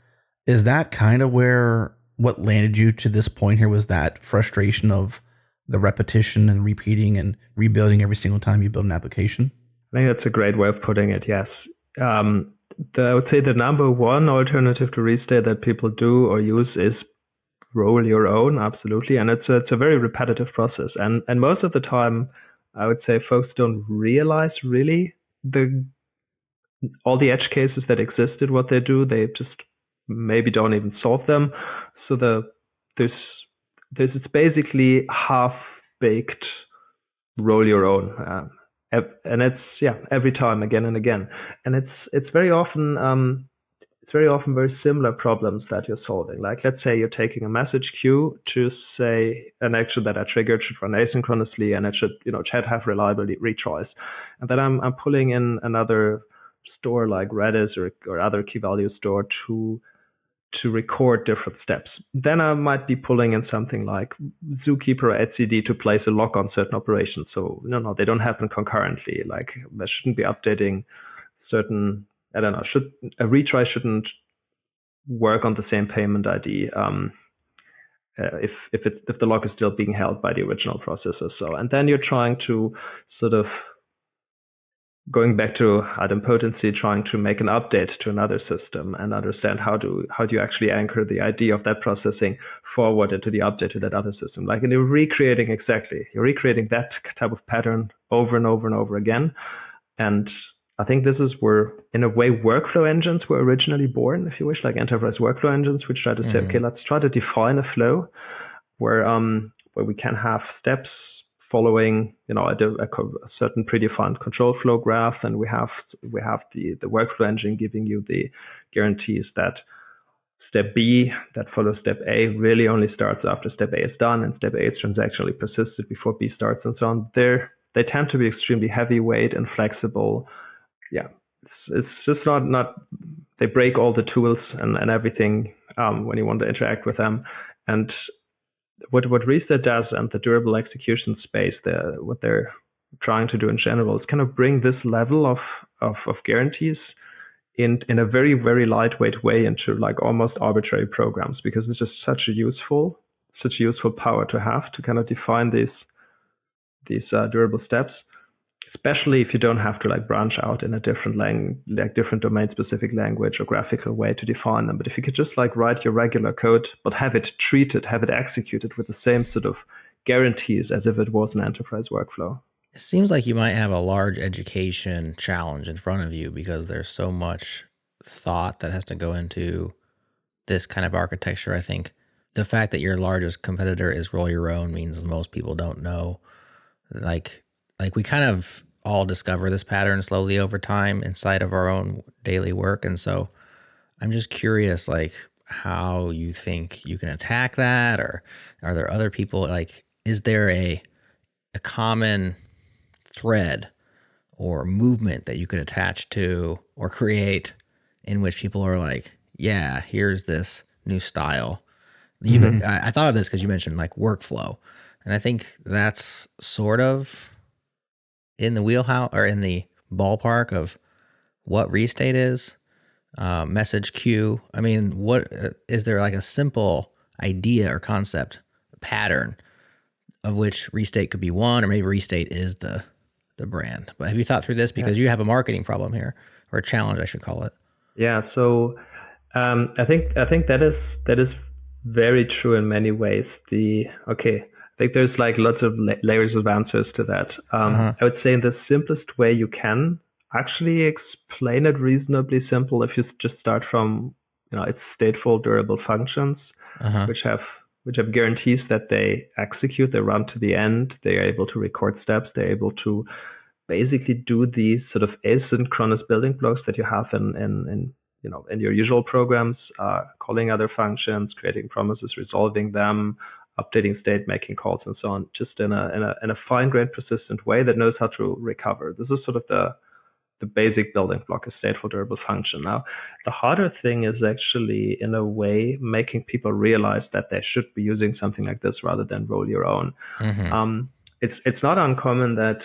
Is that kind of where what landed you to this point here, was that frustration of the repetition and repeating and rebuilding every single time you build an application? I think that's a great way of putting it, yes. I would say the number one alternative to Restate that people do or use is roll your own, absolutely. And it's a very repetitive process. And most of the time, I would say folks don't realize really all the edge cases that existed, what they do. They just maybe don't even solve them. So it's basically half-baked roll your own. And it's every time, again and again. And it's very often very similar problems that you're solving. Like, let's say you're taking a message queue to say an action that I triggered should run asynchronously, and it should, chat have reliable retries. And then I'm pulling in another store like Redis or other key value store to record different steps. Then I might be pulling in something like Zookeeper or etcd to place a lock on certain operations. So no, they don't happen concurrently. Like, I shouldn't be updating certain, I don't know, a retry shouldn't work on the same payment ID if the lock is still being held by the original processor. So, and then you're trying to sort of, going back to idempotency, trying to make an update to another system and understand how do you actually anchor the ID of that processing forward into the update to that other system. Like, and you're recreating that type of pattern over and over and over again. And I think this is where, in a way, workflow engines were originally born, if you wish, like enterprise workflow engines, which try to say, okay, let's try to define a flow where we can have steps following, a certain predefined control flow graph, and we have the workflow engine giving you the guarantees that step B that follows step A really only starts after step A is done, and step A is transactionally persisted before B starts, and so on. They tend to be extremely heavyweight and flexible. Yeah, it's just not. They break all the tools and everything when you want to interact with them. And what Restate does, and the durable execution space, what they're trying to do in general, is kind of bring this level of guarantees in a very, very lightweight way into like almost arbitrary programs, because it's just such a useful power to have to kind of define these durable steps, especially if you don't have to like branch out in a different different domain specific language or graphical way to define them. But if you could just like write your regular code, but have it executed with the same sort of guarantees as if it was an enterprise workflow. It seems like you might have a large education challenge in front of you, because there's so much thought that has to go into this kind of architecture. I think the fact that your largest competitor is roll your own means most people don't know. Like we kind of all discover this pattern slowly over time inside of our own daily work. And so I'm just curious, like, how you think you can attack that, or are there other people, like, is there a common thread or movement that you could attach to or create in which people are like, yeah, here's this new style. I thought of this because you mentioned like workflow. And I think that's sort of in the wheelhouse or in the ballpark of what Restate is. Message queue. I mean, what is there like a simple idea or concept pattern of which Restate could be one, or maybe Restate is the brand? But have you thought through this? Because you have a marketing problem here, or a challenge, I should call it. Yeah. So I think that is very true in many ways. I think there's like lots of layers of answers to that. I would say in the simplest way you can actually explain it reasonably simple if you just start from, it's stateful durable functions, which have guarantees that they execute, they run to the end, they are able to record steps, they're able to basically do these sort of asynchronous building blocks that you have in your usual programs, calling other functions, creating promises, resolving them, updating state, making calls, and so on, just in a fine-grained, persistent way that knows how to recover. This is sort of the basic building block, a stateful durable function. Now, the harder thing is actually, in a way, making people realize that they should be using something like this rather than roll your own. it's not uncommon that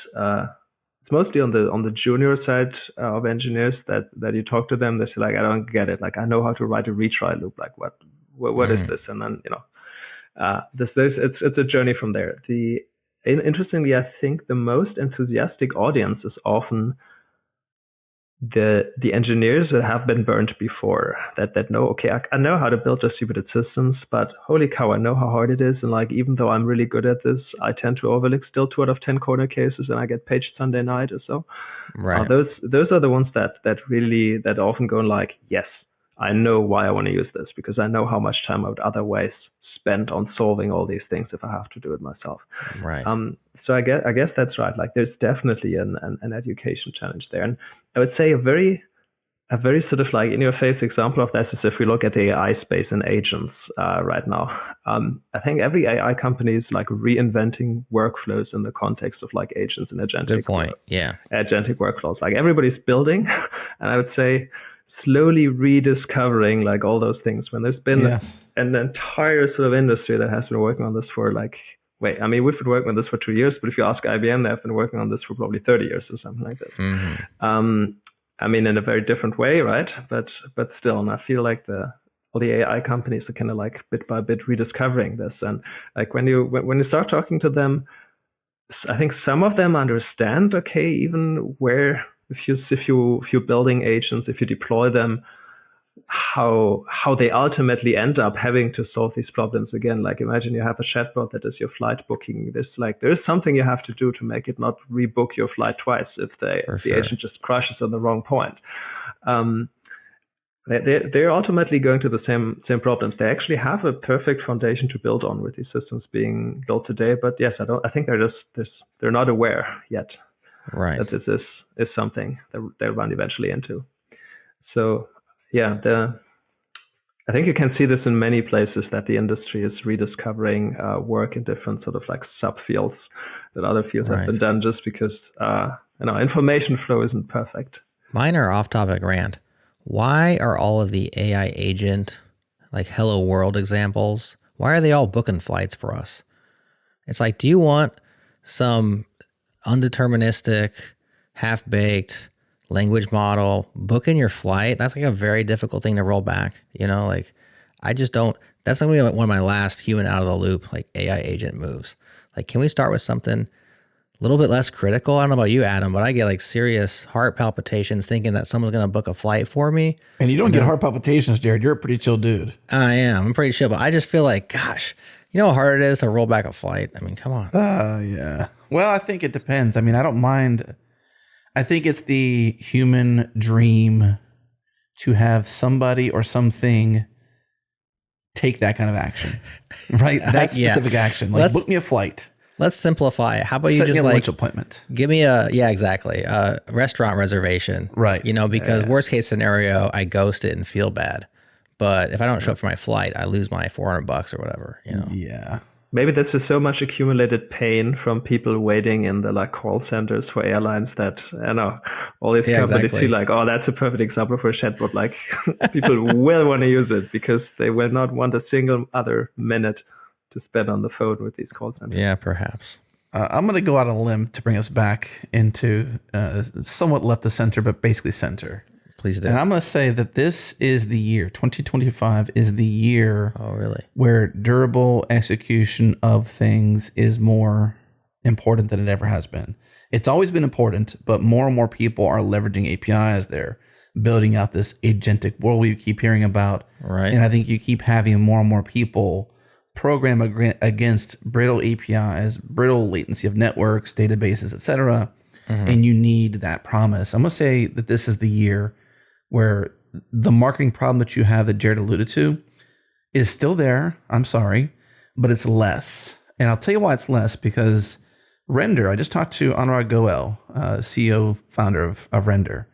it's mostly on the junior side of engineers that you talk to them. They say like, I don't get it. Like, I know how to write a retry loop. Like, what is this? And then it's a journey from there. Interestingly, I think the most enthusiastic audience is often the engineers that have been burnt before, that know, okay, I know how to build distributed systems, but holy cow, I know how hard it is. And like, even though I'm really good at this, I tend to overlook still 2 out of 10 corner cases, and I get paged Sunday night or so. Right. Those are the ones that often go like, yes, I know why I want to use this, because I know how much time I would otherwise spend on solving all these things if I have to do it myself. Right. So I guess that's right. Like, there's definitely an education challenge there. And I would say a very sort of like in your face example of this is if we look at the AI space and agents right now. I think every AI company is like reinventing workflows in the context of like agents and agentic. Good point. Yeah. Agentic workflows. Like, everybody's building, and I would say slowly rediscovering like all those things when there's been an entire sort of industry that has been working on this for like, we've been working on this for 2 years, but if you ask IBM, they've been working on this for probably 30 years or something like that. Mm-hmm. In a very different way, right? But still, and I feel like all the AI companies are kind of like bit by bit rediscovering this. And like when you start talking to them, I think some of them understand, okay, even where if you're building agents, if you deploy them, how they ultimately end up having to solve these problems again. Like, imagine you have a chatbot that is your flight booking. There's something you have to do to make it not rebook your flight twice if the agent just crashes on the wrong point. They're ultimately going to the same problems. They actually have a perfect foundation to build on with these systems being built today. But yes, I think they're not aware yet, right, that this is something that they'll run eventually into. So yeah, I think you can see this in many places, that the industry is rediscovering work in different sort of like subfields that other fields have been done, just because information flow isn't perfect. Minor off-topic rant. Why are all of the AI agent, like Hello World examples, why are they all booking flights for us? It's like, do you want some undeterministic, half-baked language model booking your flight? That's like a very difficult thing to roll back. Like, I just don't. That's going to be one of my last human out of the loop, like AI agent moves. Like, can we start with something a little bit less critical? I don't know about you, Adam, but I get like serious heart palpitations thinking that someone's going to book a flight for me. And you don't get heart palpitations, Jared. You're a pretty chill dude. I am. I'm pretty chill, but I just feel like, gosh, you know how hard it is to roll back a flight? I mean, come on. Yeah. Well, I think it depends. I mean, I don't mind. I think it's the human dream to have somebody or something take that kind of action, right? That specific action. Like, book me a flight. Let's simplify it. How about Set you just me a like lunch appointment? Give me a restaurant reservation, right? Because worst case scenario, I ghost it and feel bad. But if I don't show up for my flight, I lose my $400 or whatever. Yeah. Maybe there's just so much accumulated pain from people waiting in the like call centers for airlines that all these companies feel like, oh, that's a perfect example for a chatbot. Like, people will want to use it because they will not want a single other minute to spend on the phone with these call centers. Yeah, perhaps. I'm going to go out on a limb to bring us back into somewhat left the center, but basically center. Please do. And I'm going to say that this is the year, 2025 is the year where durable execution of things is more important than it ever has been. It's always been important, but more and more people are leveraging APIs. They're building out this agentic world we keep hearing about. Right. And I think you keep having more and more people program against brittle APIs, brittle latency of networks, databases, etc. Mm-hmm. And you need that promise. I'm going to say that this is the year where the marketing problem that you have that Jared alluded to is still there. I'm sorry, but it's less. And I'll tell you why it's less, because Render, I just talked to Anurag Goel, CEO, founder of Render,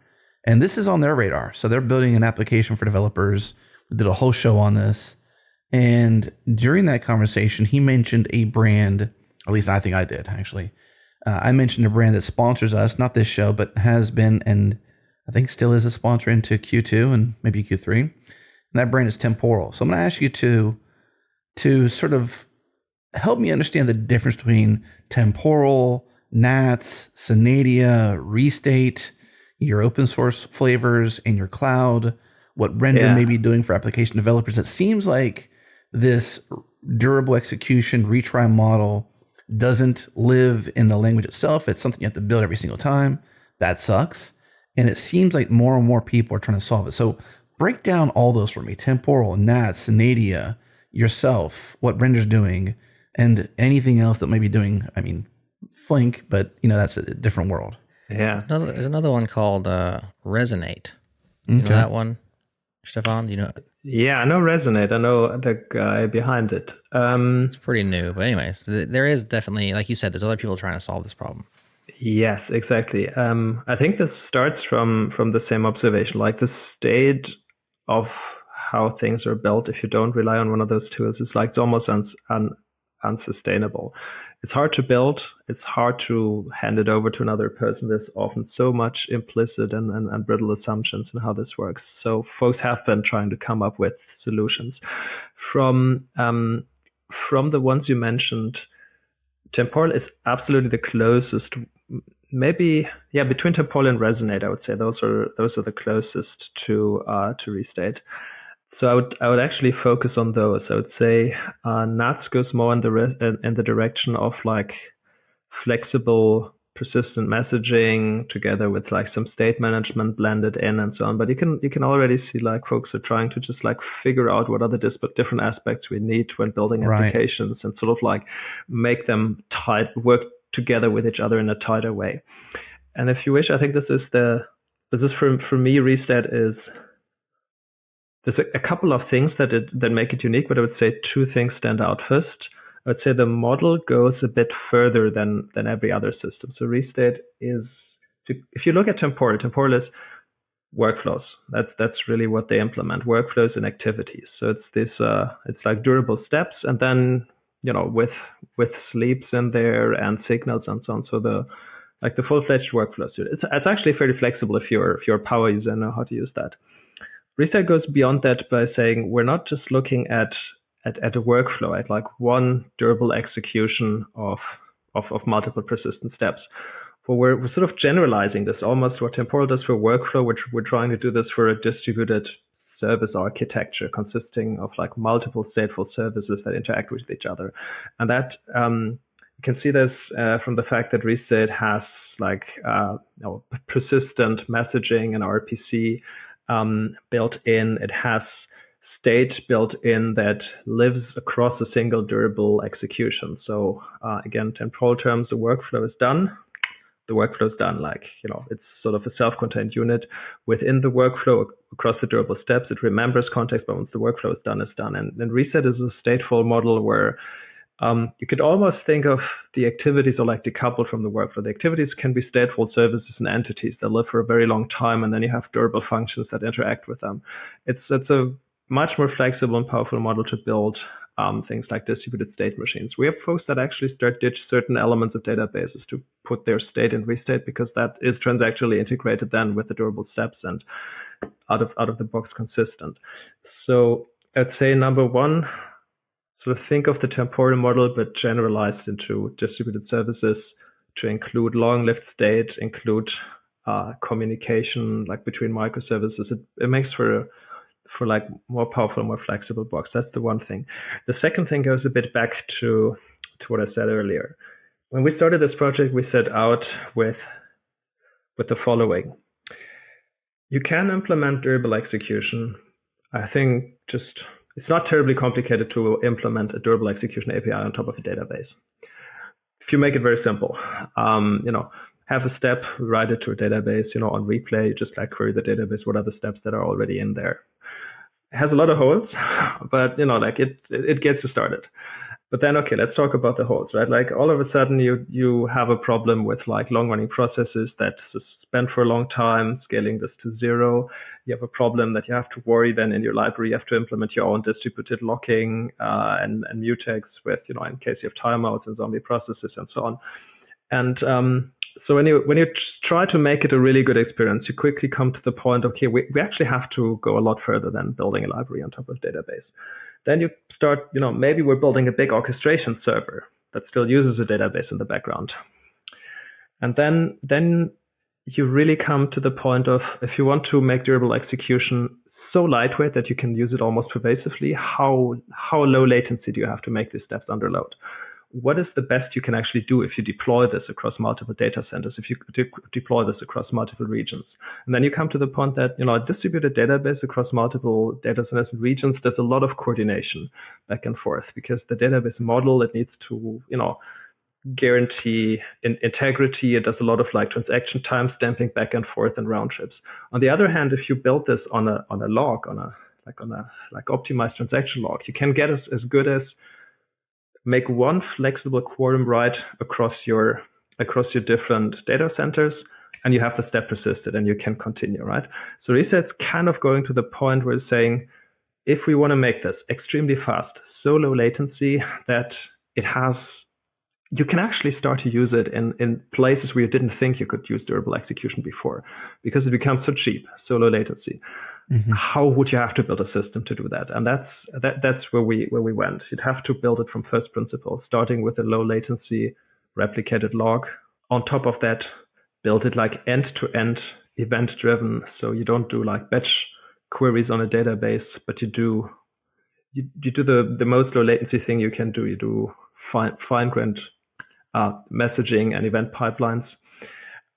and this is on their radar. So they're building an application for developers. We did a whole show on this. And during that conversation, he mentioned a brand, at least I think I did, actually. I mentioned a brand that sponsors us, not this show, but has been, and I think still is a sponsor into Q2 and maybe Q3. And that brand is Temporal. So I'm going to ask you to sort of help me understand the difference between temporal, Nats, Synadia, Restate, your open source flavors, and your cloud, what Render may be doing for application developers. It seems like this durable execution retry model doesn't live in the language itself. It's something you have to build every single time. That sucks. And it seems like more and more people are trying to solve it. So break down all those for me: temporal, Nats, Synadia, yourself, what Render's doing, and anything else that may be doing. I mean, Flink, but that's a different world. Yeah. There's another one called Resonate. You know that one, Stephan? Do you know? Yeah, I know Resonate. I know the guy behind it. It's pretty new, but anyways, there is definitely, like you said, there's other people trying to solve this problem. Yes, exactly. I think this starts from the same observation, like the state of how things are built. If you don't rely on one of those tools, it's like it's almost unsustainable. It's hard to build. It's hard to hand it over to another person. There's often so much implicit and brittle assumptions in how this works. So folks have been trying to come up with solutions. From the ones you mentioned, temporal is absolutely the closest. Maybe, yeah, between temporal and Resonate, I would say those are the closest to Restate. So I would actually focus on those. I would say Nats goes more in the direction of like flexible, persistent messaging together with like some state management blended in and so on. But you can already see like folks are trying to just like figure out what are the different aspects we need when building applications and sort of like make them work together with each other in a tighter way. And if you wish, I think this is for me, Restate is. There's a couple of things that make it unique, but I would say two things stand out. First, I would say the model goes a bit further than every other system. So Restate is, if you look at temporal is workflows. That's really what they implement, workflows and activities. So it's this, it's like durable steps, and then with sleeps in there and signals and so on. So the full-fledged workflows. It's actually fairly flexible if you're a power user and know how to use that. Restate goes beyond that by saying we're not just looking at a workflow, at like one durable execution of multiple persistent steps. But we're sort of generalizing this, almost what temporal does for workflow, which we're trying to do this for a distributed service architecture consisting of like multiple stateful services that interact with each other. And that you can see this from the fact that Restate has like persistent messaging and RPC built in. It has state built in that lives across a single durable execution. So again, temporal terms, the workflow is done. The workflow is done. Like, it's sort of a self-contained unit within the workflow across the durable steps. It remembers context, but once the workflow is done, it's done. And Restate is a stateful model where you could almost think of the activities are like decoupled from the workflow. The activities can be stateful services and entities that live for a very long time, and then you have durable functions that interact with them. It's a much more flexible and powerful model to build things like distributed state machines. We have folks that actually start ditch certain elements of databases to put their state in Restate because that is transactionally integrated then with the durable steps and out of the box consistent. So I'd say number one, sort of think of the temporal model, but generalized into distributed services to include long-lived state, include communication like between microservices. It makes for like more powerful, more flexible box. That's the one thing. The second thing goes a bit back to what I said earlier. When we started this project, we set out with the following. You can implement durable execution. I think it's not terribly complicated to implement a durable execution API on top of a database. If you make it very simple, have a step, write it to a database, on replay, just like query the database, what are the steps that are already in there. It has a lot of holes, but it gets you started. But then, okay, let's talk about the holes, right? Like all of a sudden you have a problem with like long running processes that suspend for a long time, scaling this to 0. You have a problem that you have to worry then in your library, you have to implement your own distributed locking and mutex with, in case you have timeouts and zombie processes and so on. And So when you try to make it a really good experience, you quickly come to the point, okay, we actually have to go a lot further than building a library on top of database. Then you start, maybe we're building a big orchestration server that still uses a database in the background. And then you really come to the point of, if you want to make durable execution so lightweight that you can use it almost pervasively, how low latency do you have to make these steps under load? What is the best you can actually do if you deploy this across multiple data centers, if you deploy this across multiple regions? And then you come to the point that, a distributed database across multiple data centers and regions, there's a lot of coordination back and forth, because the database model, it needs to, guarantee integrity. It does a lot of transaction time stamping back and forth and round trips. On the other hand, if you build this on a log, on a optimized transaction log, you can get as good as make one flexible quorum write across your different data centers, and you have the step persisted and you can continue, right? So Reset's kind of going to the point where it's saying, if we want to make this extremely fast, so low latency that you can actually start to use it in places where you didn't think you could use durable execution before, because it becomes so cheap, so low latency. Mm-hmm. How would you have to build a system to do that? And that's where we went. You'd have to build it from first principles, starting with a low latency replicated log. On top of that, build it end to end event driven. So you don't do batch queries on a database, but you do the most low latency thing you can do. You do fine-grained messaging and event pipelines,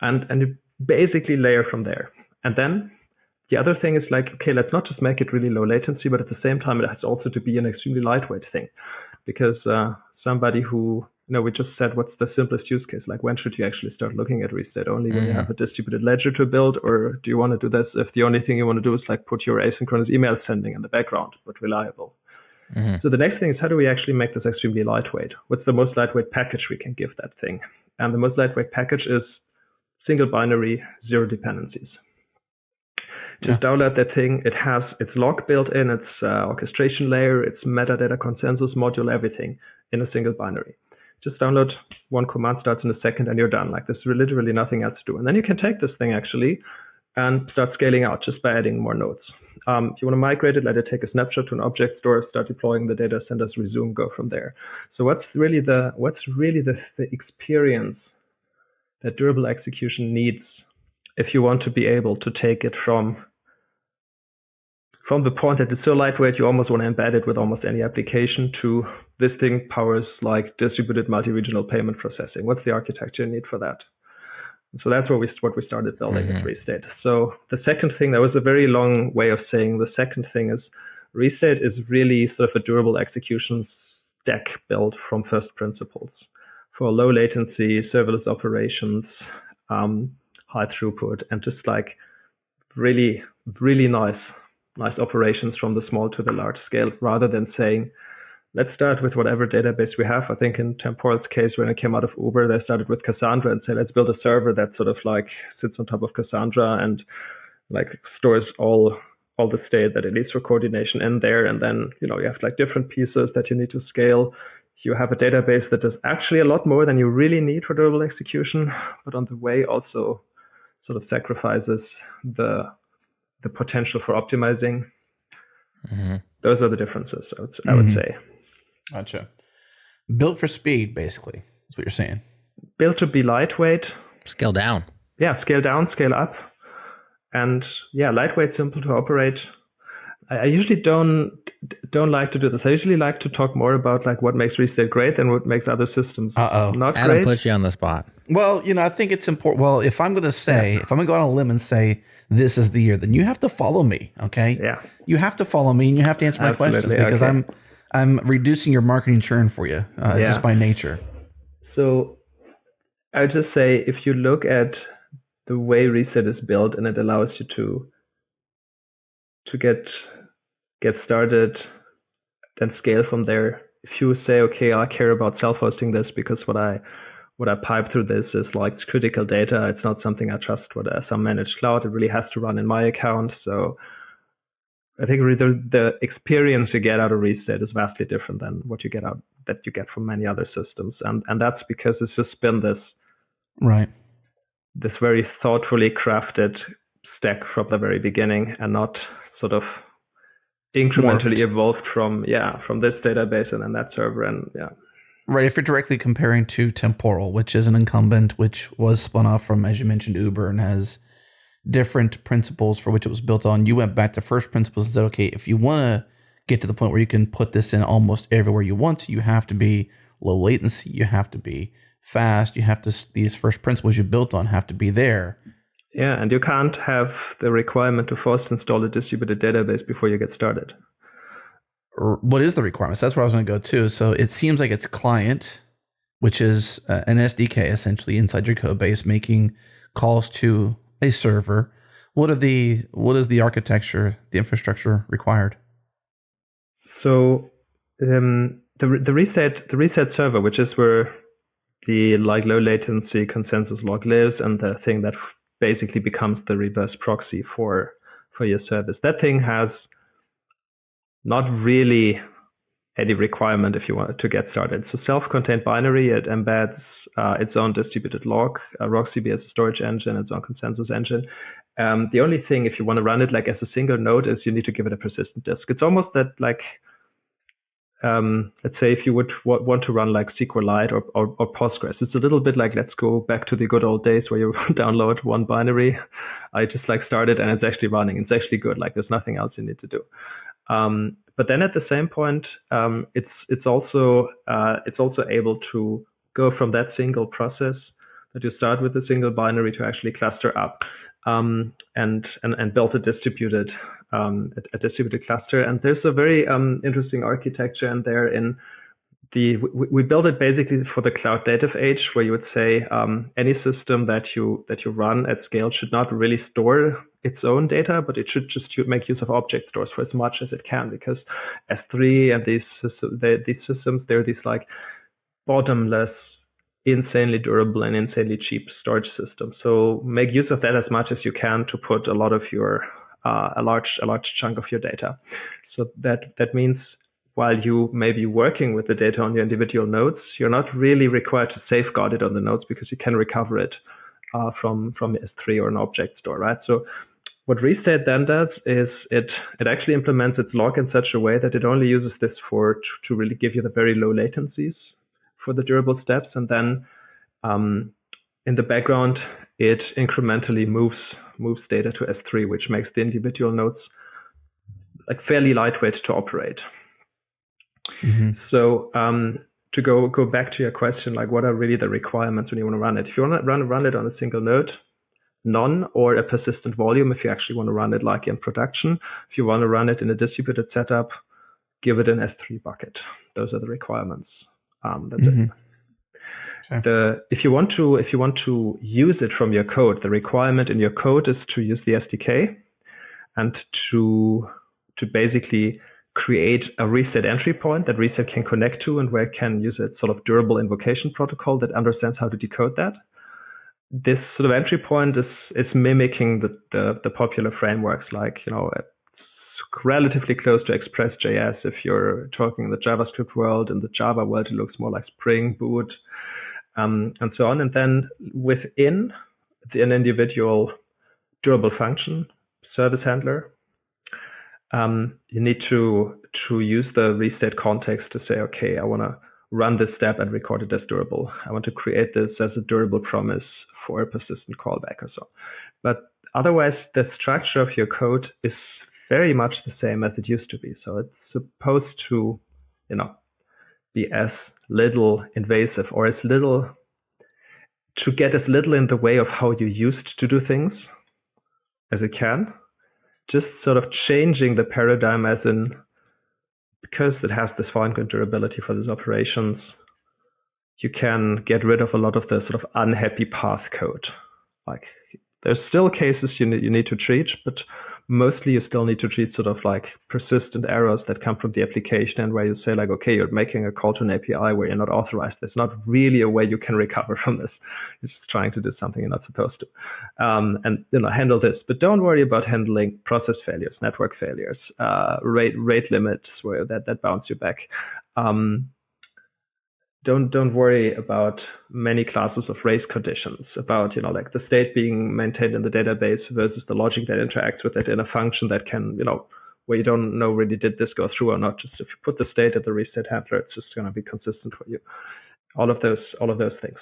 and you basically layer from there. And then the other thing is okay, let's not just make it really low latency, but at the same time, it has also to be an extremely lightweight thing, because somebody who, we just said, what's the simplest use case? When should you actually start looking at Restate? Only when you have a distributed ledger to build, or do you want to do this if the only thing you want to do is put your asynchronous email sending in the background, but reliable? Mm-hmm. So the next thing is, how do we actually make this extremely lightweight? What's the most lightweight package we can give that thing? And the most lightweight package is single binary, zero dependencies. Just download that thing. It has its log built in, its orchestration layer, its metadata consensus module, everything in a single binary. Just download one command, starts in a second, and you're done. There's literally nothing else to do. And then you can take this thing actually and start scaling out just by adding more nodes. You want to migrate it, let it take a snapshot to an object store, start deploying the data centers, resume, go from there. So what's really the experience that durable execution needs if you want to be able to take it from the point that it's so lightweight you almost want to embed it with almost any application, to this thing powers distributed multi-regional payment processing? What's the architecture you need for that? So that's what we started building at Restate. So the second thing, that was a very long way of saying, the second thing is Restate is really sort of a durable execution stack built from first principles for low latency, serverless operations, high throughput, and just really, really nice operations from the small to the large scale, rather than saying, let's start with whatever database we have. I think in Temporal's case, when it came out of Uber, they started with Cassandra and said, let's build a server that sort of sits on top of Cassandra and stores all the state that it needs for coordination in there. And then, you have different pieces that you need to scale. You have a database that does actually a lot more than you really need for durable execution, but on the way also sort of sacrifices the potential for optimizing. Mm-hmm. Those are the differences, I would say. Gotcha. Built for speed, basically. That's what you're saying. Built to be lightweight. Scale down. Yeah, scale down, scale up. And lightweight, simple to operate. I usually don't like to do this. I usually like to talk more about what makes Restate great and what makes other systems not great. Adam puts you on the spot. Well, I think it's important. Well, if I'm going to go on a limb and say this is the year, then you have to follow me. Okay. Yeah. You have to follow me, and you have to answer my questions, because I'm reducing your marketing churn for you just by nature. So I would just say, if you look at the way Reset is built, and it allows you to get started, then scale from there. If you say, okay, I care about self-hosting this because what I pipe through this is critical data. It's not something I trust with some managed cloud. It really has to run in my account. So I think the experience you get out of Restate is vastly different than what you get from many other systems. And that's because it's just been this right this very thoughtfully crafted stack from the very beginning, and not sort of incrementally evolved from this database and then that server, and Right. If you're directly comparing to Temporal, which is an incumbent, which was spun off from, as you mentioned, Uber, and has different principles for which it was built on, you went back to first principles and said, okay, if you want to get to the point where you can put this in almost everywhere you want to, you have to be low latency, you have to be fast, you have to, these first principles you built on have to be there. Yeah, and you can't have the requirement to first install a distributed database before you get started. What is the requirements? That's where I was going to go to. So it seems like it's client, which is an SDK essentially inside your code base, making calls to a server. What is the architecture, the infrastructure required? So the reset server, which is where the low latency consensus log lives, and the thing that basically becomes the reverse proxy for your service. That thing has not really any requirement if you want to get started. So self-contained binary, it embeds its own distributed log, RockCB as a storage engine, its own consensus engine. The only thing, if you want to run it like as a single node, is you need to give it a persistent disk. It's almost that like, let's say if you would want to run like SQLite or Postgres, it's a little bit like, let's go back to the good old days where you download one binary. I just like started and it's actually running. It's actually good. Like there's nothing else you need to do. But then at the same point, it's also able to go from that single process that you start with a single binary to actually cluster up and build a distributed cluster. And there's a very interesting architecture in there. We build it basically for the cloud native age, where you would say any system that you run at scale should not really store its own data, but it should just make use of object stores for as much as it can, because S3 and these systems, they're these like bottomless, insanely durable and insanely cheap storage systems. So make use of that as much as you can to put a lot of your a large chunk of your data. So that means while you may be working with the data on your individual nodes, you're not really required to safeguard it on the nodes, because you can recover it from S3 or an object store, right? So what Restate then does is it actually implements its log in such a way that it only uses this to really give you the very low latencies for the durable steps, and then in the background it incrementally moves data to S3, which makes the individual nodes like fairly lightweight to operate. Mm-hmm. So to go back to your question, like what are really the requirements when you want to run it? If you want to run it on a single node, none, or a persistent volume if you actually want to run it like in production. If you want to run it in a distributed setup, give it an S3 bucket. Those are the requirements. That's it. Okay. If you want to use it from your code, the requirement in your code is to use the SDK and to basically create a reset entry point that reset can connect to, and where it can use its sort of durable invocation protocol that understands how to decode that. This sort of entry point is mimicking the popular frameworks, like, it's relatively close to Express.js if you're talking in the JavaScript world. In the Java world, it looks more like Spring Boot, and so on. And then within an individual durable function service handler, you need to use the restate context to say, okay, I want to run this step and record it as durable. I want to create this as a durable promise for a persistent callback or so. But otherwise, the structure of your code is very much the same as it used to be. So it's supposed to, be as little invasive, or as little, to get as little in the way of how you used to do things as it can. Just sort of changing the paradigm, as in, because it has this fine-grained durability for these operations, you can get rid of a lot of the sort of unhappy path code. Like, there's still cases you need to treat, but mostly you still need to treat sort of like persistent errors that come from the application, and where you say like, okay, you're making a call to an API where you're not authorized. There's not really a way you can recover from this. You're just trying to do something you're not supposed to. And handle this. But don't worry about handling process failures, network failures, rate limits where that bounce you back. don't worry about many classes of race conditions, about, like the state being maintained in the database versus the logic that interacts with it in a function that can, where you don't know really did this go through or not. Just if you put the state at the restate handler, it's just going to be consistent for you. All of those things,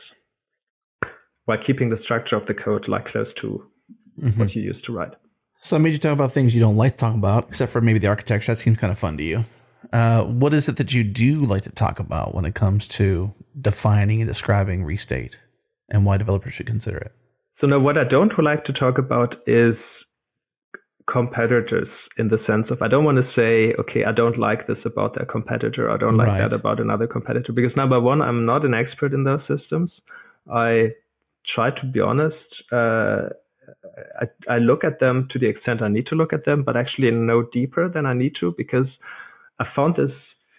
while keeping the structure of the code like close to what you used to write. So I made you talk about things you don't like to talk about, except for maybe the architecture. That seems kind of fun to you. What is it that you do like to talk about when it comes to defining and describing restate, and why developers should consider it? So now what I don't like to talk about is competitors, in the sense of, I don't want to say, okay, I don't like this about their competitor, I don't like that about another competitor, because number one, I'm not an expert in those systems. I try to be honest. I look at them to the extent I need to look at them, but actually no deeper than I need to, because I found this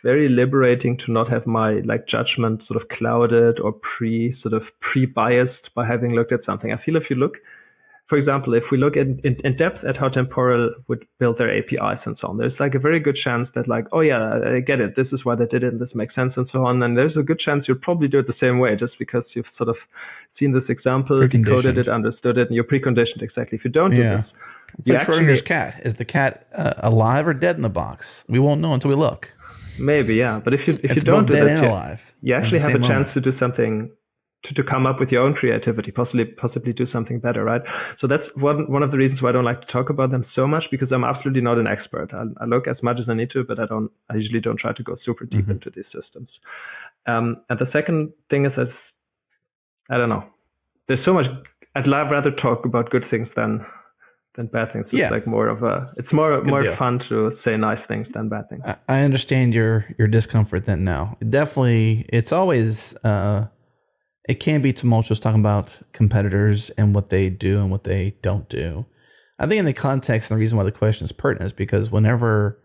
very liberating to not have my judgment sort of clouded or pre-biased by having looked at something. I feel if you look, for example, if we look in depth at how Temporal would build their APIs and so on, there's a very good chance that oh yeah, I get it, this is why they did it, and this makes sense and so on. And there's a good chance you'll probably do it the same way, just because you've sort of seen this example, decoded it, understood it, and you're preconditioned exactly. If you don't do this, it's like Schrodinger's cat. Is the cat alive or dead in the box? We won't know until we look. Maybe, yeah. But if you it's don't do dead this, and alive, you actually have a chance to do something, to come up with your own creativity, possibly do something better, right? So that's one of the reasons why I don't like to talk about them so much, because I'm absolutely not an expert. I look as much as I need to, but I usually don't try to go super deep into these systems. And the second thing is, I don't know. There's so much. I'd rather talk about good things than bad things. It's it's more fun to say nice things than bad things. I understand your discomfort then now. Definitely, it's always it can be tumultuous talking about competitors and what they do and what they don't do. I think in the context, and the reason why the question is pertinent is because whenever,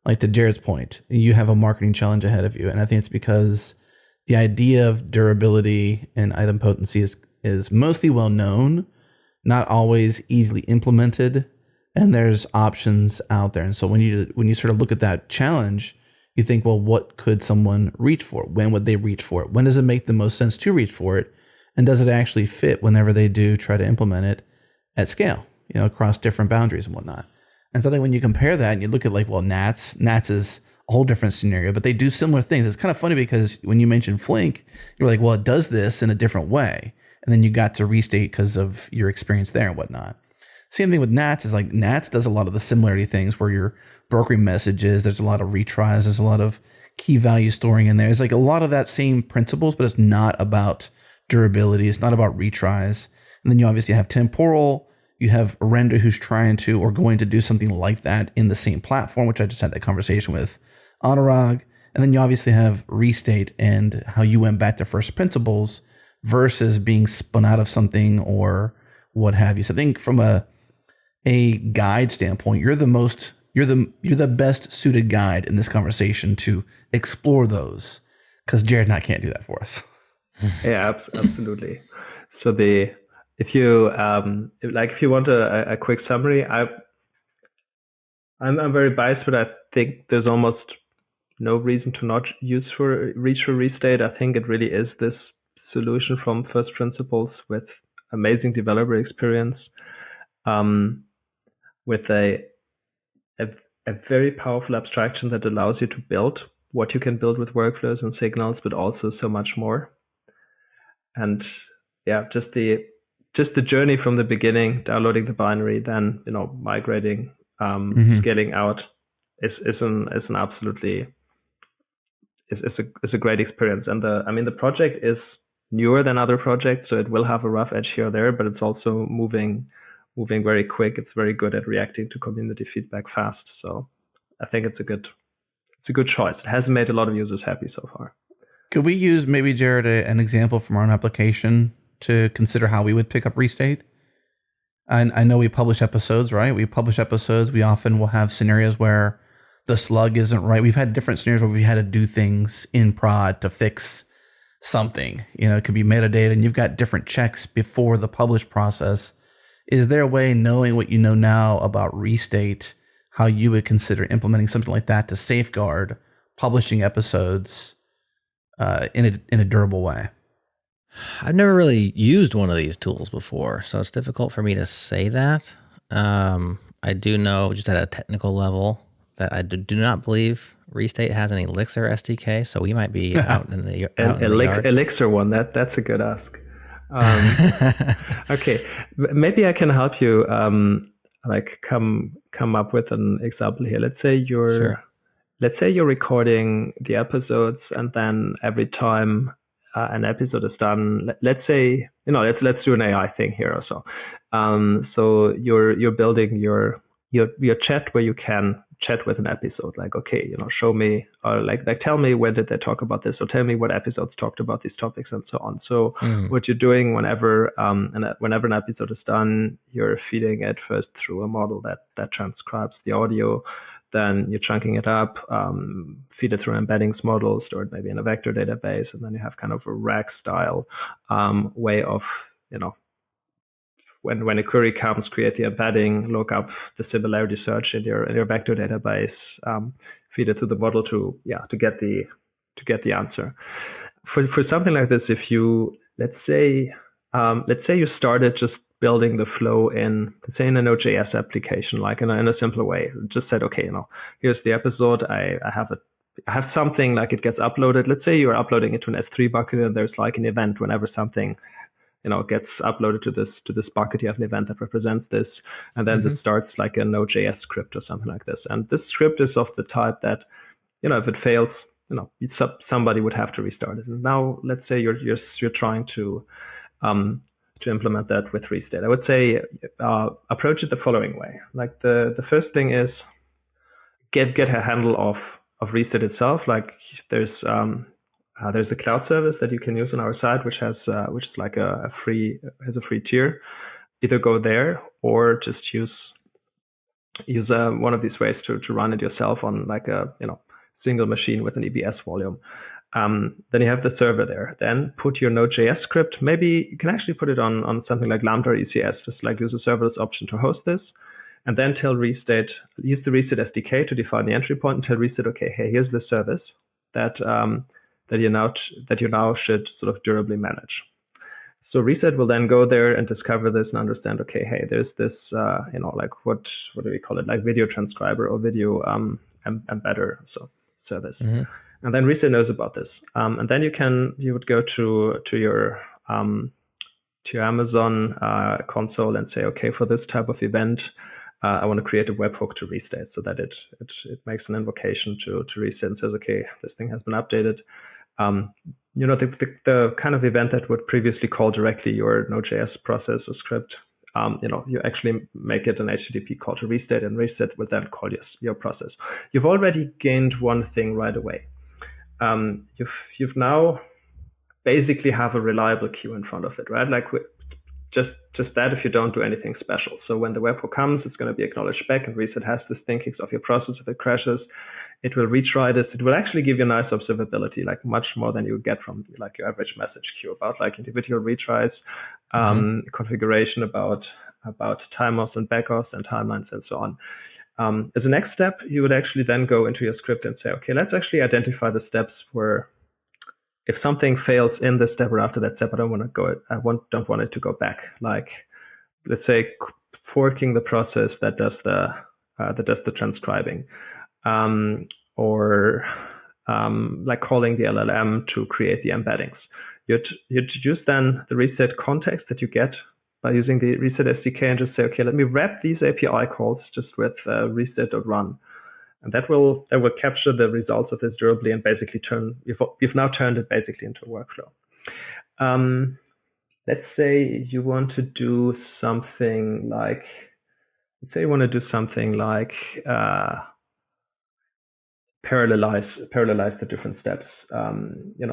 to Jared's point, you have a marketing challenge ahead of you, and I think it's because the idea of durability and idempotency is mostly well known, not always easily implemented, and there's options out there. And so when you sort of look at that challenge, you think, well, what could someone reach for? When would they reach for it? When does it make the most sense to reach for it? And does it actually fit whenever they do try to implement it at scale, across different boundaries and whatnot? And so I think when you compare that and you look at Nats is a whole different scenario, but they do similar things. It's kind of funny because when you mentioned Flink, you're like, well, it does this in a different way. And then you got to restate because of your experience there and whatnot. Same thing with Nats is Nats does a lot of the similarity things where you're brokering messages. There's a lot of retries. There's a lot of key value storing in there. It's a lot of that same principles, but it's not about durability. It's not about retries. And then you obviously have Temporal. You have Render who's trying to or going to do something like that in the same platform, which I just had that conversation with Anurag. And then you obviously have Restate and how you went back to first principles versus being spun out of something or what have you. So I think from a guide standpoint, you're the best suited guide in this conversation to explore those, because Jared and I can't do that for us. Yeah, absolutely. So if you want a quick summary, I'm very biased, but I think there's almost no reason to not reach for restate. I think it really is this solution from first principles with amazing developer experience, with a very powerful abstraction that allows you to build what you can build with workflows and signals, but also so much more. And yeah, just the journey from the beginning, downloading the binary, then migrating, scaling out is an absolutely is a great experience. And the project is newer than other projects, so it will have a rough edge here or there, but it's also moving very quick. It's very good at reacting to community feedback fast. So I think it's a good choice. It hasn't made a lot of users happy so far. Could we use maybe, Jared, an example from our own application to consider how we would pick up restate? I know we publish episodes, right? We publish episodes. We often will have scenarios where the slug isn't right. We've had different scenarios where we had to do things in prod to fix something. It could be metadata, and you've got different checks before the publish process. Is there a way, knowing what you know now about restate, how you would consider implementing something like that to safeguard publishing episodes in a durable way? I've never really used one of these tools before, so it's difficult for me to say that. I do know, just at a technical level, that I do not believe Restate has an Elixir SDK, so we might be out in the yard. Elixir one, that's a good ask. Okay, maybe I can help you come up with an example here. Let's say you're recording the episodes, and then every time an episode is done, let's say, let's do an AI thing here or so. So you're building your chat where you can chat with an episode, like, okay, show me, or like tell me when did they talk about this, or tell me what episodes talked about these topics, and so on. So what you're doing whenever an episode is done, you're feeding it first through a model that transcribes the audio. Then you're chunking it up, feed it through an embeddings model, store it maybe in a vector database, and then you have kind of a RAG style way of, when a query comes, create the embedding, look up the similarity search in your vector database, feed it to the model to get the answer. For something like this, if you let's say you started just building the flow in, let's say, in a Node.js application, like in a simpler way. Just said, okay, here's the episode. I have something, like it gets uploaded. Let's say you're uploading it to an S3 bucket, and there's like an event whenever something gets uploaded to this bucket. You have an event that represents this, and then it starts like a Node.js script or something like this. And this script is of the type that, if it fails, somebody would have to restart it. And now let's say you're trying to implement that with Restate. I would say approach it the following way. Like the first thing is get a handle of Restate itself. Like there's a cloud service that you can use on our site, which is like a free tier. Either go there or just use one of these ways to run it yourself on like a single machine with an EBS volume. Then you have the server there. Then put your Node.js script. Maybe you can actually put it on something like Lambda or ECS, just like use a serverless option to host this. And then tell Restate, use the Restate SDK to define the entry point and tell Restate, okay, hey, here's the service that you now should sort of durably manage. So Restate will then go there and discover this and understand, okay, hey, there's this, like what do we call it, like video transcriber or video embedder service. Mm-hmm. And then Restate knows about this. And then you would go to your Amazon console and say, okay, for this type of event, I want to create a webhook to Restate, so that it makes an invocation to Restate and says, okay, this thing has been updated. The kind of event that would previously call directly your Node.js process or script, you actually make it an HTTP call to Restate, and Restate will then call your process. You've already gained one thing right away. You've now basically have a reliable queue in front of it, right? Like just that if you don't do anything special. So when the webhook comes, it's going to be acknowledged back, and Restate has this thinking of your process. If it crashes, it will retry this. It will actually give you nice observability, like much more than you get from like your average message queue, about like individual retries, configuration about timeouts and backoffs and timelines and so on. As a next step, you would actually then go into your script and say, okay, let's actually identify the steps where if something fails in this step or after that step, I don't want it to go back. Like, let's say forking the process that does the transcribing, or like calling the LLM to create the embeddings. You'd use then the Restate context that you get by using the Restate SDK and just say, okay, let me wrap these API calls just with restate.run. And that will capture the results of this durably and basically you've now turned it basically into a workflow. Let's say you want to do something like, parallelize the different steps.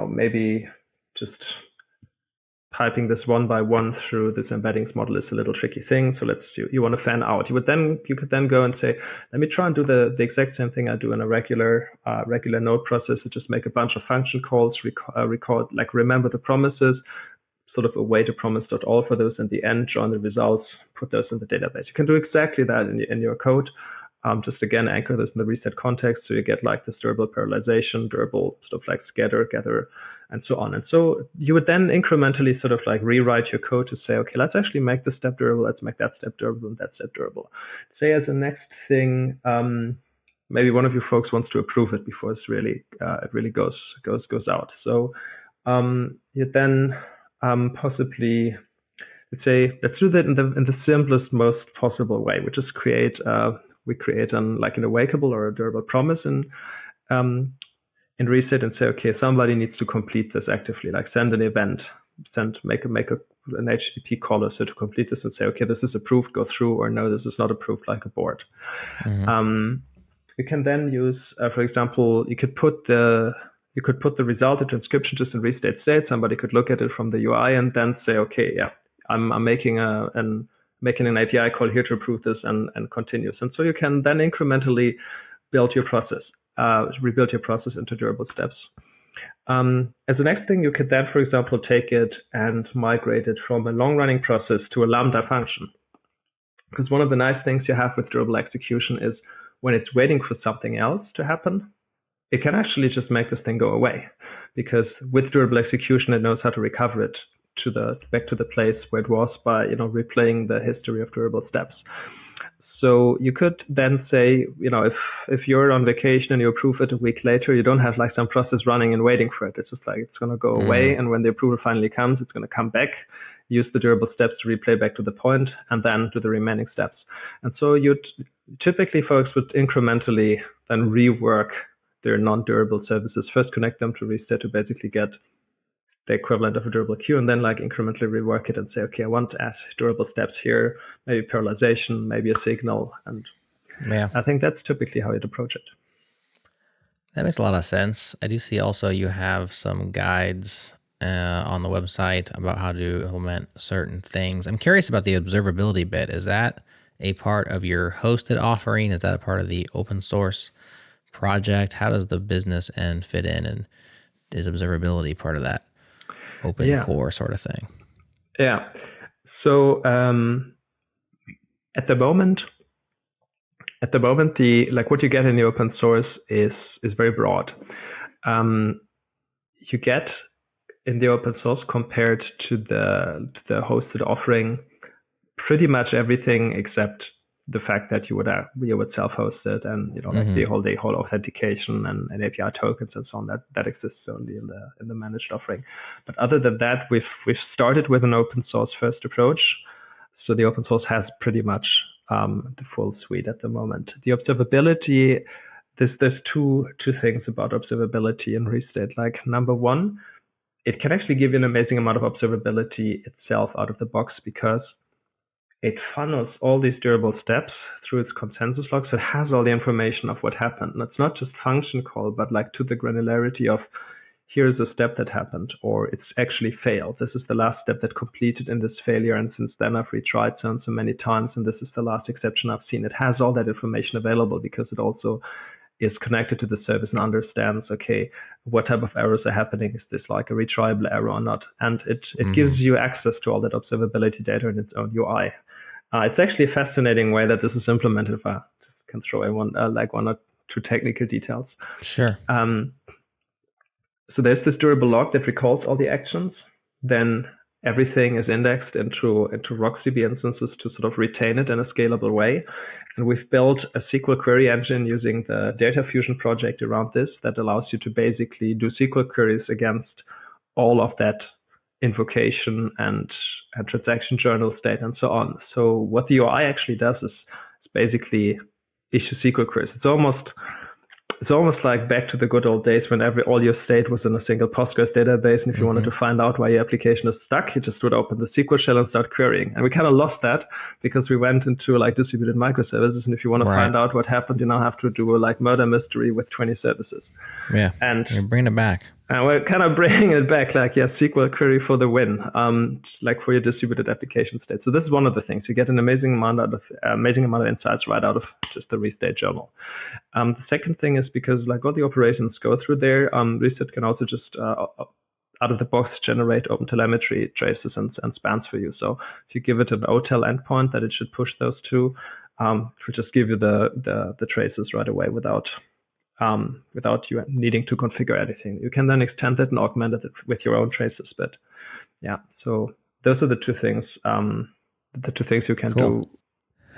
Maybe just piping this one by one through this embeddings model is a little tricky thing. So you want to fan out. You could then go and say, let me try and do the exact same thing I do in a regular node process. So just make a bunch of function calls, record, like remember the promises, sort of a way to promise.all for those in the end, join the results, put those in the database. You can do exactly that in your code. Just again, anchor this in the Restate context, so you get like this durable parallelization, durable sort of like scatter, gather and so on. And so you would then incrementally sort of like rewrite your code to say, okay, let's actually make this step durable, let's make that step durable, and that step durable. Say as a next thing, maybe one of you folks wants to approve it before it really goes out. So you then possibly, let's do that in the simplest, most possible way, which is we create an awakeable or a durable promise in Restate and say, okay, somebody needs to complete this actively, like send an event, make an HTTP caller so to complete this and say, okay, this is approved, go through, or no, this is not approved, like abort. You can then use, for example, you could put the result, the transcription just in restate state. Somebody could look at it from the UI and then say, okay, yeah, I'm making an API call here to approve this and continues. And so you can then incrementally build your process, rebuild your process into durable steps. As the next thing, you could then, for example, take it and migrate it from a long-running process to a Lambda function. Because one of the nice things you have with durable execution is when it's waiting for something else to happen, it can actually just make this thing go away. Because with durable execution, it knows how to recover it back to the place where it was by replaying the history of durable steps. So you could then say, if you're on vacation and you approve it a week later, you don't have like some process running and waiting for it. It's just like it's going to go away, and when the approval finally comes, it's going to come back, use the durable steps to replay back to the point, and then do the remaining steps. And so typically folks would incrementally then rework their non-durable services, first connect them to Restate to basically get the equivalent of a durable queue, and then like incrementally rework it and say, okay, I want to add durable steps here, maybe parallelization, maybe a signal. And I think that's typically how you'd approach it. That makes a lot of sense. I do see also you have some guides on the website about how to implement certain things. I'm curious about the observability bit. Is that a part of your hosted offering? Is that a part of the open source project? How does the business end fit in, and is observability part of that open core sort of thing? Yeah. So at the moment, the what you get in the open source is very broad. You get in the open source compared to the hosted offering pretty much everything except the fact that you would self-host it, and like the whole authentication and API tokens and so on, that exists only in the managed offering. But other than that, we've started with an open source first approach. So the open source has pretty much the full suite at the moment. The observability, there's two things about observability in Restate. Like number one, it can actually give you an amazing amount of observability itself out of the box, because it funnels all these durable steps through its consensus log. So it has all the information of what happened. And it's not just function call, but like to the granularity of here's a step that happened, or it's actually failed. This is the last step that completed in this failure, and since then I've retried so many times, and this is the last exception I've seen. It has all that information available because it also is connected to the service and understands, okay, what type of errors are happening? Is this like a retriable error or not? And it gives you access to all that observability data in its own UI. It's actually a fascinating way that this is implemented. If I can throw in one or two technical details. Sure. So there's this durable log that recalls all the actions. Then everything is indexed into RocksDB instances to sort of retain it in a scalable way. And we've built a SQL query engine using the Data Fusion project around this that allows you to basically do SQL queries against all of that invocation and transaction journal state and so on. So what the UI actually does is basically issue SQL queries. It's almost like back to the good old days when all your state was in a single Postgres database, and if you wanted to find out why your application is stuck, you just would open the SQL shell and start querying. And we kind of lost that because we went into like distributed microservices, and if you want to find out what happened, you now have to do a like murder mystery with 20 services. Yeah, and you're bringing it back. And we're kind of bringing it back, like, SQL query for the win, like for your distributed application state. So this is one of the things. You get an amazing amount of insights right out of just the Restate journal. The second thing is because like all the operations go through there, Restate can also just out of the box generate OpenTelemetry traces and spans for you. So if you give it an OTel endpoint that it should push those to, it will just give you the traces right away without without you needing to configure anything. You can then extend it and augment it with your own traces. But yeah, so those are the two things. The two things you can do.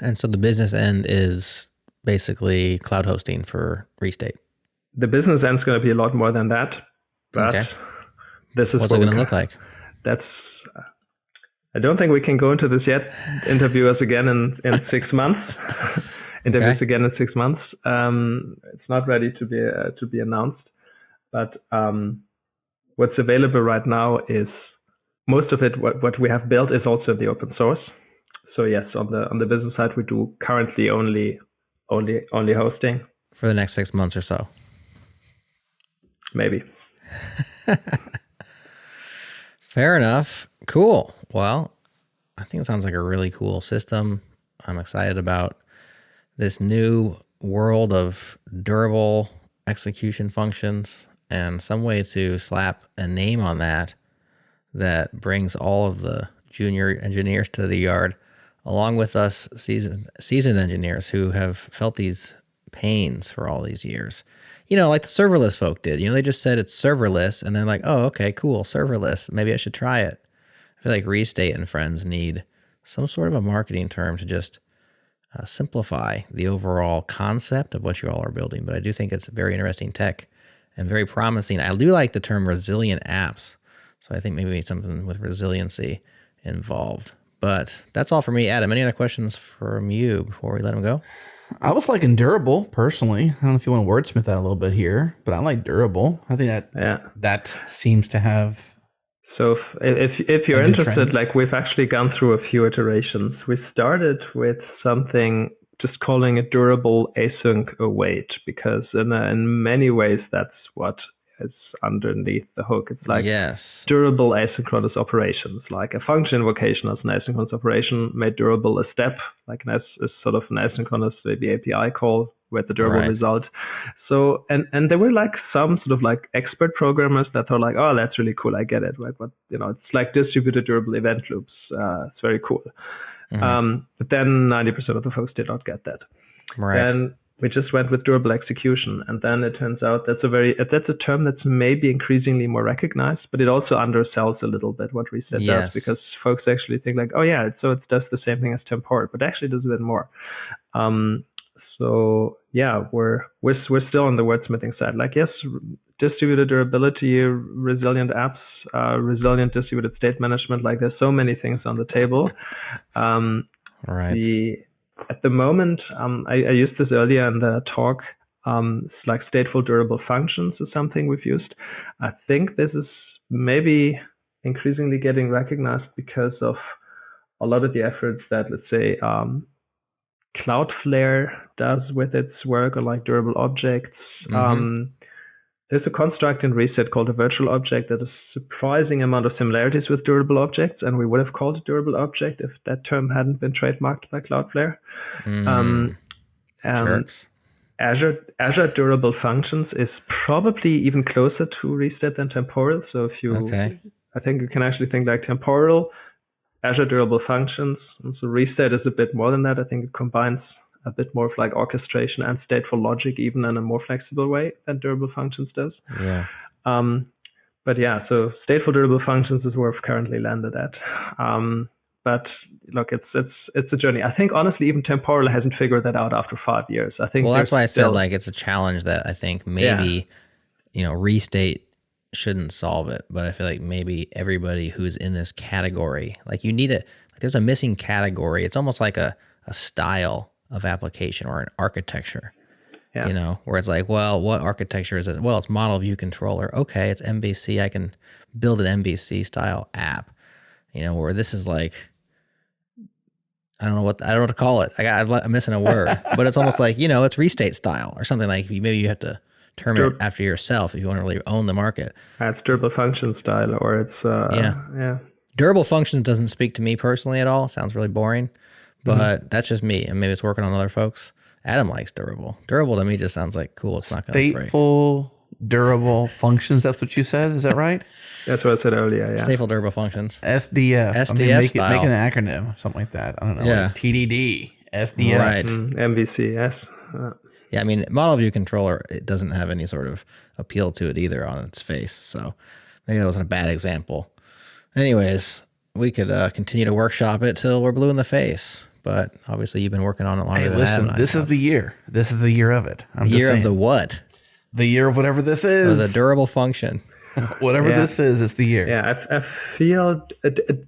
And so the business end is basically cloud hosting for Restate. The business end is going to be a lot more than that. But this is what's it going to look like? That's. I don't think we can go into this yet. Interview us again in 6 months. Interviews again in 6 months. It's not ready to be announced. But what's available right now is most of it. What we have built is also the open source. So yes, on the business side, we do currently only hosting for the next 6 months or so. Maybe. Fair enough. Cool. Well, I think it sounds like a really cool system. I'm excited about this new world of durable execution functions and some way to slap a name on that brings all of the junior engineers to the yard, along with us seasoned engineers who have felt these pains for all these years. Like the serverless folk did. They just said it's serverless, and they're like, oh, okay, cool, serverless. Maybe I should try it. I feel like Restate and friends need some sort of a marketing term to just simplify the overall concept of what you all are building. But I do think it's very interesting tech and very promising. I do like the term resilient apps. So I think maybe something with resiliency involved. But that's all for me. Adam, any other questions from you before we let him go? I was liking durable personally. I don't know if you want to wordsmith that a little bit here, but I like durable. I think that seems to have. So if you're interested, like we've actually gone through a few iterations. We started with something, just calling it durable async await, because in many ways that's what is underneath the hook. It's like durable asynchronous operations, like a function invocation as an asynchronous operation made durable a step, like is sort of an asynchronous maybe API call with the durable result. So and there were like some sort of like expert programmers that thought like, oh, that's really cool, I get it, right? But it's like distributed durable event loops. It's very cool. But then 90% of the folks did not get that. Right. Then we just went with durable execution, and then it turns out that's a term that's maybe increasingly more recognized, but it also undersells a little bit what Reset does, because folks actually think like, oh yeah, so it does the same thing as temporal, but actually it does a bit more. So yeah, we're still on the wordsmithing side. Like yes, distributed durability, resilient apps, resilient distributed state management. Like there's so many things on the table. At the moment, I used this earlier in the talk. It's like stateful durable functions is something we've used. I think this is maybe increasingly getting recognized because of a lot of the efforts that, let's say, Cloudflare does with its work on like durable objects. There's a construct in Reset called a virtual object that has a surprising amount of similarities with durable objects, and we would have called it durable object if that term hadn't been trademarked by Cloudflare. Jerks. Azure durable functions is probably even closer to Reset than temporal. So if you, I think you can actually think like temporal, Azure durable functions. And so Reset is a bit more than that. I think it combines a bit more of like orchestration and stateful logic, even in a more flexible way than durable functions does. Yeah. But yeah, so stateful durable functions is where we've currently landed at. But look, it's a journey. I think honestly, even temporal hasn't figured that out after 5 years. I think. Well, that's why I said like it's a challenge that I think maybe Restate shouldn't solve it, but I feel like maybe everybody who's in this category, like you need it. Like there's a missing category. It's almost like a style of application or an architecture, where it's like, well, what architecture is this? Well, it's model view controller. Okay, it's MVC. I can build an MVC style app, where this is like, I don't know what to call it. I'm missing a word, but it's almost like, it's Restate style or something like maybe you have to term it after yourself if you want to really own the market. It's durable function style, or it's, Durable functions doesn't speak to me personally at all. Sounds really boring. But that's just me, and maybe it's working on other folks. Adam likes durable. Durable to me just sounds like cool. It's not going to break. Stateful durable functions. That's what you said. Is that right? That's what I said earlier. Yeah. Stateful durable functions. SDF. SDF style. Make an acronym, something like that. I don't know. Yeah. Like TDD. SDF. Right. MVC. Yes. Yeah, I mean, model view controller, it doesn't have any sort of appeal to it either on its face. So maybe that wasn't a bad example. Anyways, we could continue to workshop it till we're blue in the face. But obviously, you've been working on it longer Hey, than listen, this is the year. This is the year of it. I'm the just year saying. of the what? The year of whatever this Of is. the durable function. Whatever this is, it's the year. Yeah, I feel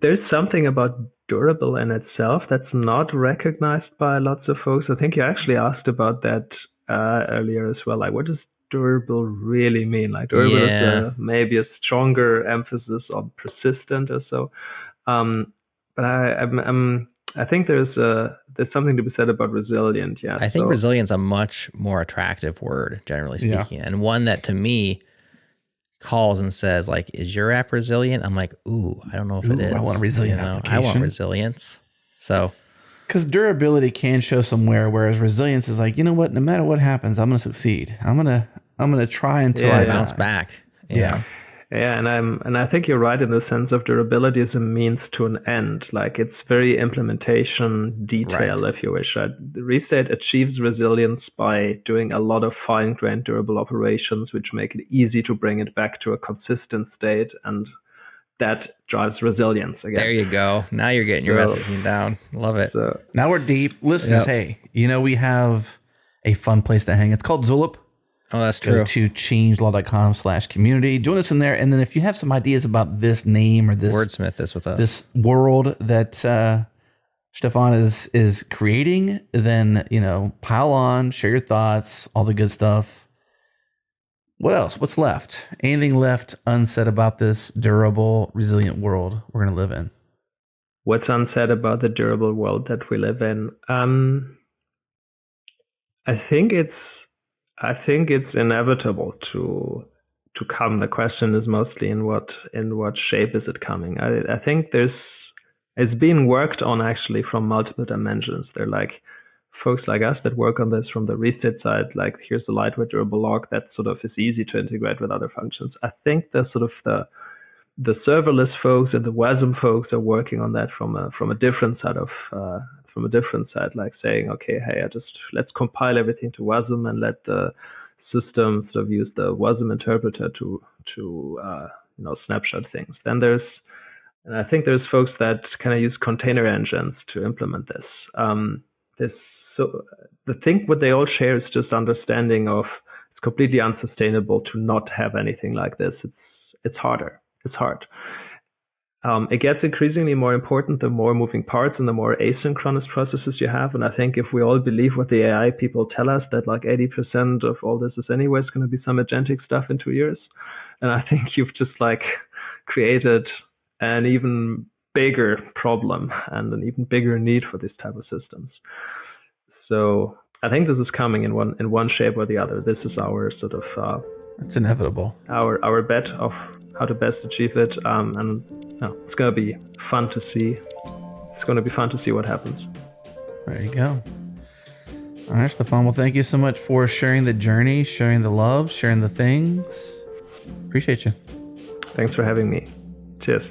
there's something about durable in itself that's not recognized by lots of folks. I think you actually asked about that earlier as well. Like, what does durable really mean? Like, durable is maybe a stronger emphasis on persistent or so. But I think there's something to be said about resilient. Yeah, I think resilient's a much more attractive word, generally speaking, and one that to me calls and says, like, is your app resilient? I'm like, ooh, I don't know if it is. I want a resilient application. I want resilience. So, because durability can show somewhere, whereas resilience is like, you know what? No matter what happens, I'm going to succeed. I'm gonna try until I bounce die. back. Yeah. Yeah, and I think you're right in the sense of durability is a means to an end. Like, it's very implementation detail, if you wish. The Restate achieves resilience by doing a lot of fine-grained durable operations, which make it easy to bring it back to a consistent state, and that drives resilience again. There you go. Now you're getting your messaging down. Love it. So, now we're deep. Listeners, hey, we have a fun place to hang. It's called Zulip. Oh, that's true. Go to changelog.com/community. Join us in there. And then if you have some ideas about this name or this wordsmith this with us, this world that Stephan is creating, then pile on, share your thoughts, all the good stuff. What else? What's left? Anything left unsaid about this durable, resilient world we're going to live in? What's unsaid about the durable world that we live in? I think it's inevitable to come. The question is mostly in what shape is it coming. I think it's being worked on actually from multiple dimensions. They're like folks like us that work on this from the Restate side. Like, here's the lightweight durable log that sort of is easy to integrate with other functions. I think the sort of the serverless folks and the WASM folks are working on that from a different side of like saying, okay, hey, let's compile everything to WASM and let the system sort of use the WASM interpreter to snapshot things. Then I think there's folks that kind of use container engines to implement this. So the thing what they all share is just understanding of it's completely unsustainable to not have anything like this. It's harder. It's hard. It gets increasingly more important the more moving parts and the more asynchronous processes you have. And I think if we all believe what the AI people tell us, that like 80% of all this is anyways going to be some agentic stuff in 2 years, and I think you've just like created an even bigger problem and an even bigger need for these type of systems. So I think this is coming in one shape or the other. This is our sort of it's inevitable. Our bet of how to best achieve it, and it's going to be fun to see. It's going to be fun to see what happens. There you go. All right, Stephan. Well, thank you so much for sharing the journey, sharing the love, sharing the things. Appreciate you. Thanks for having me. Cheers.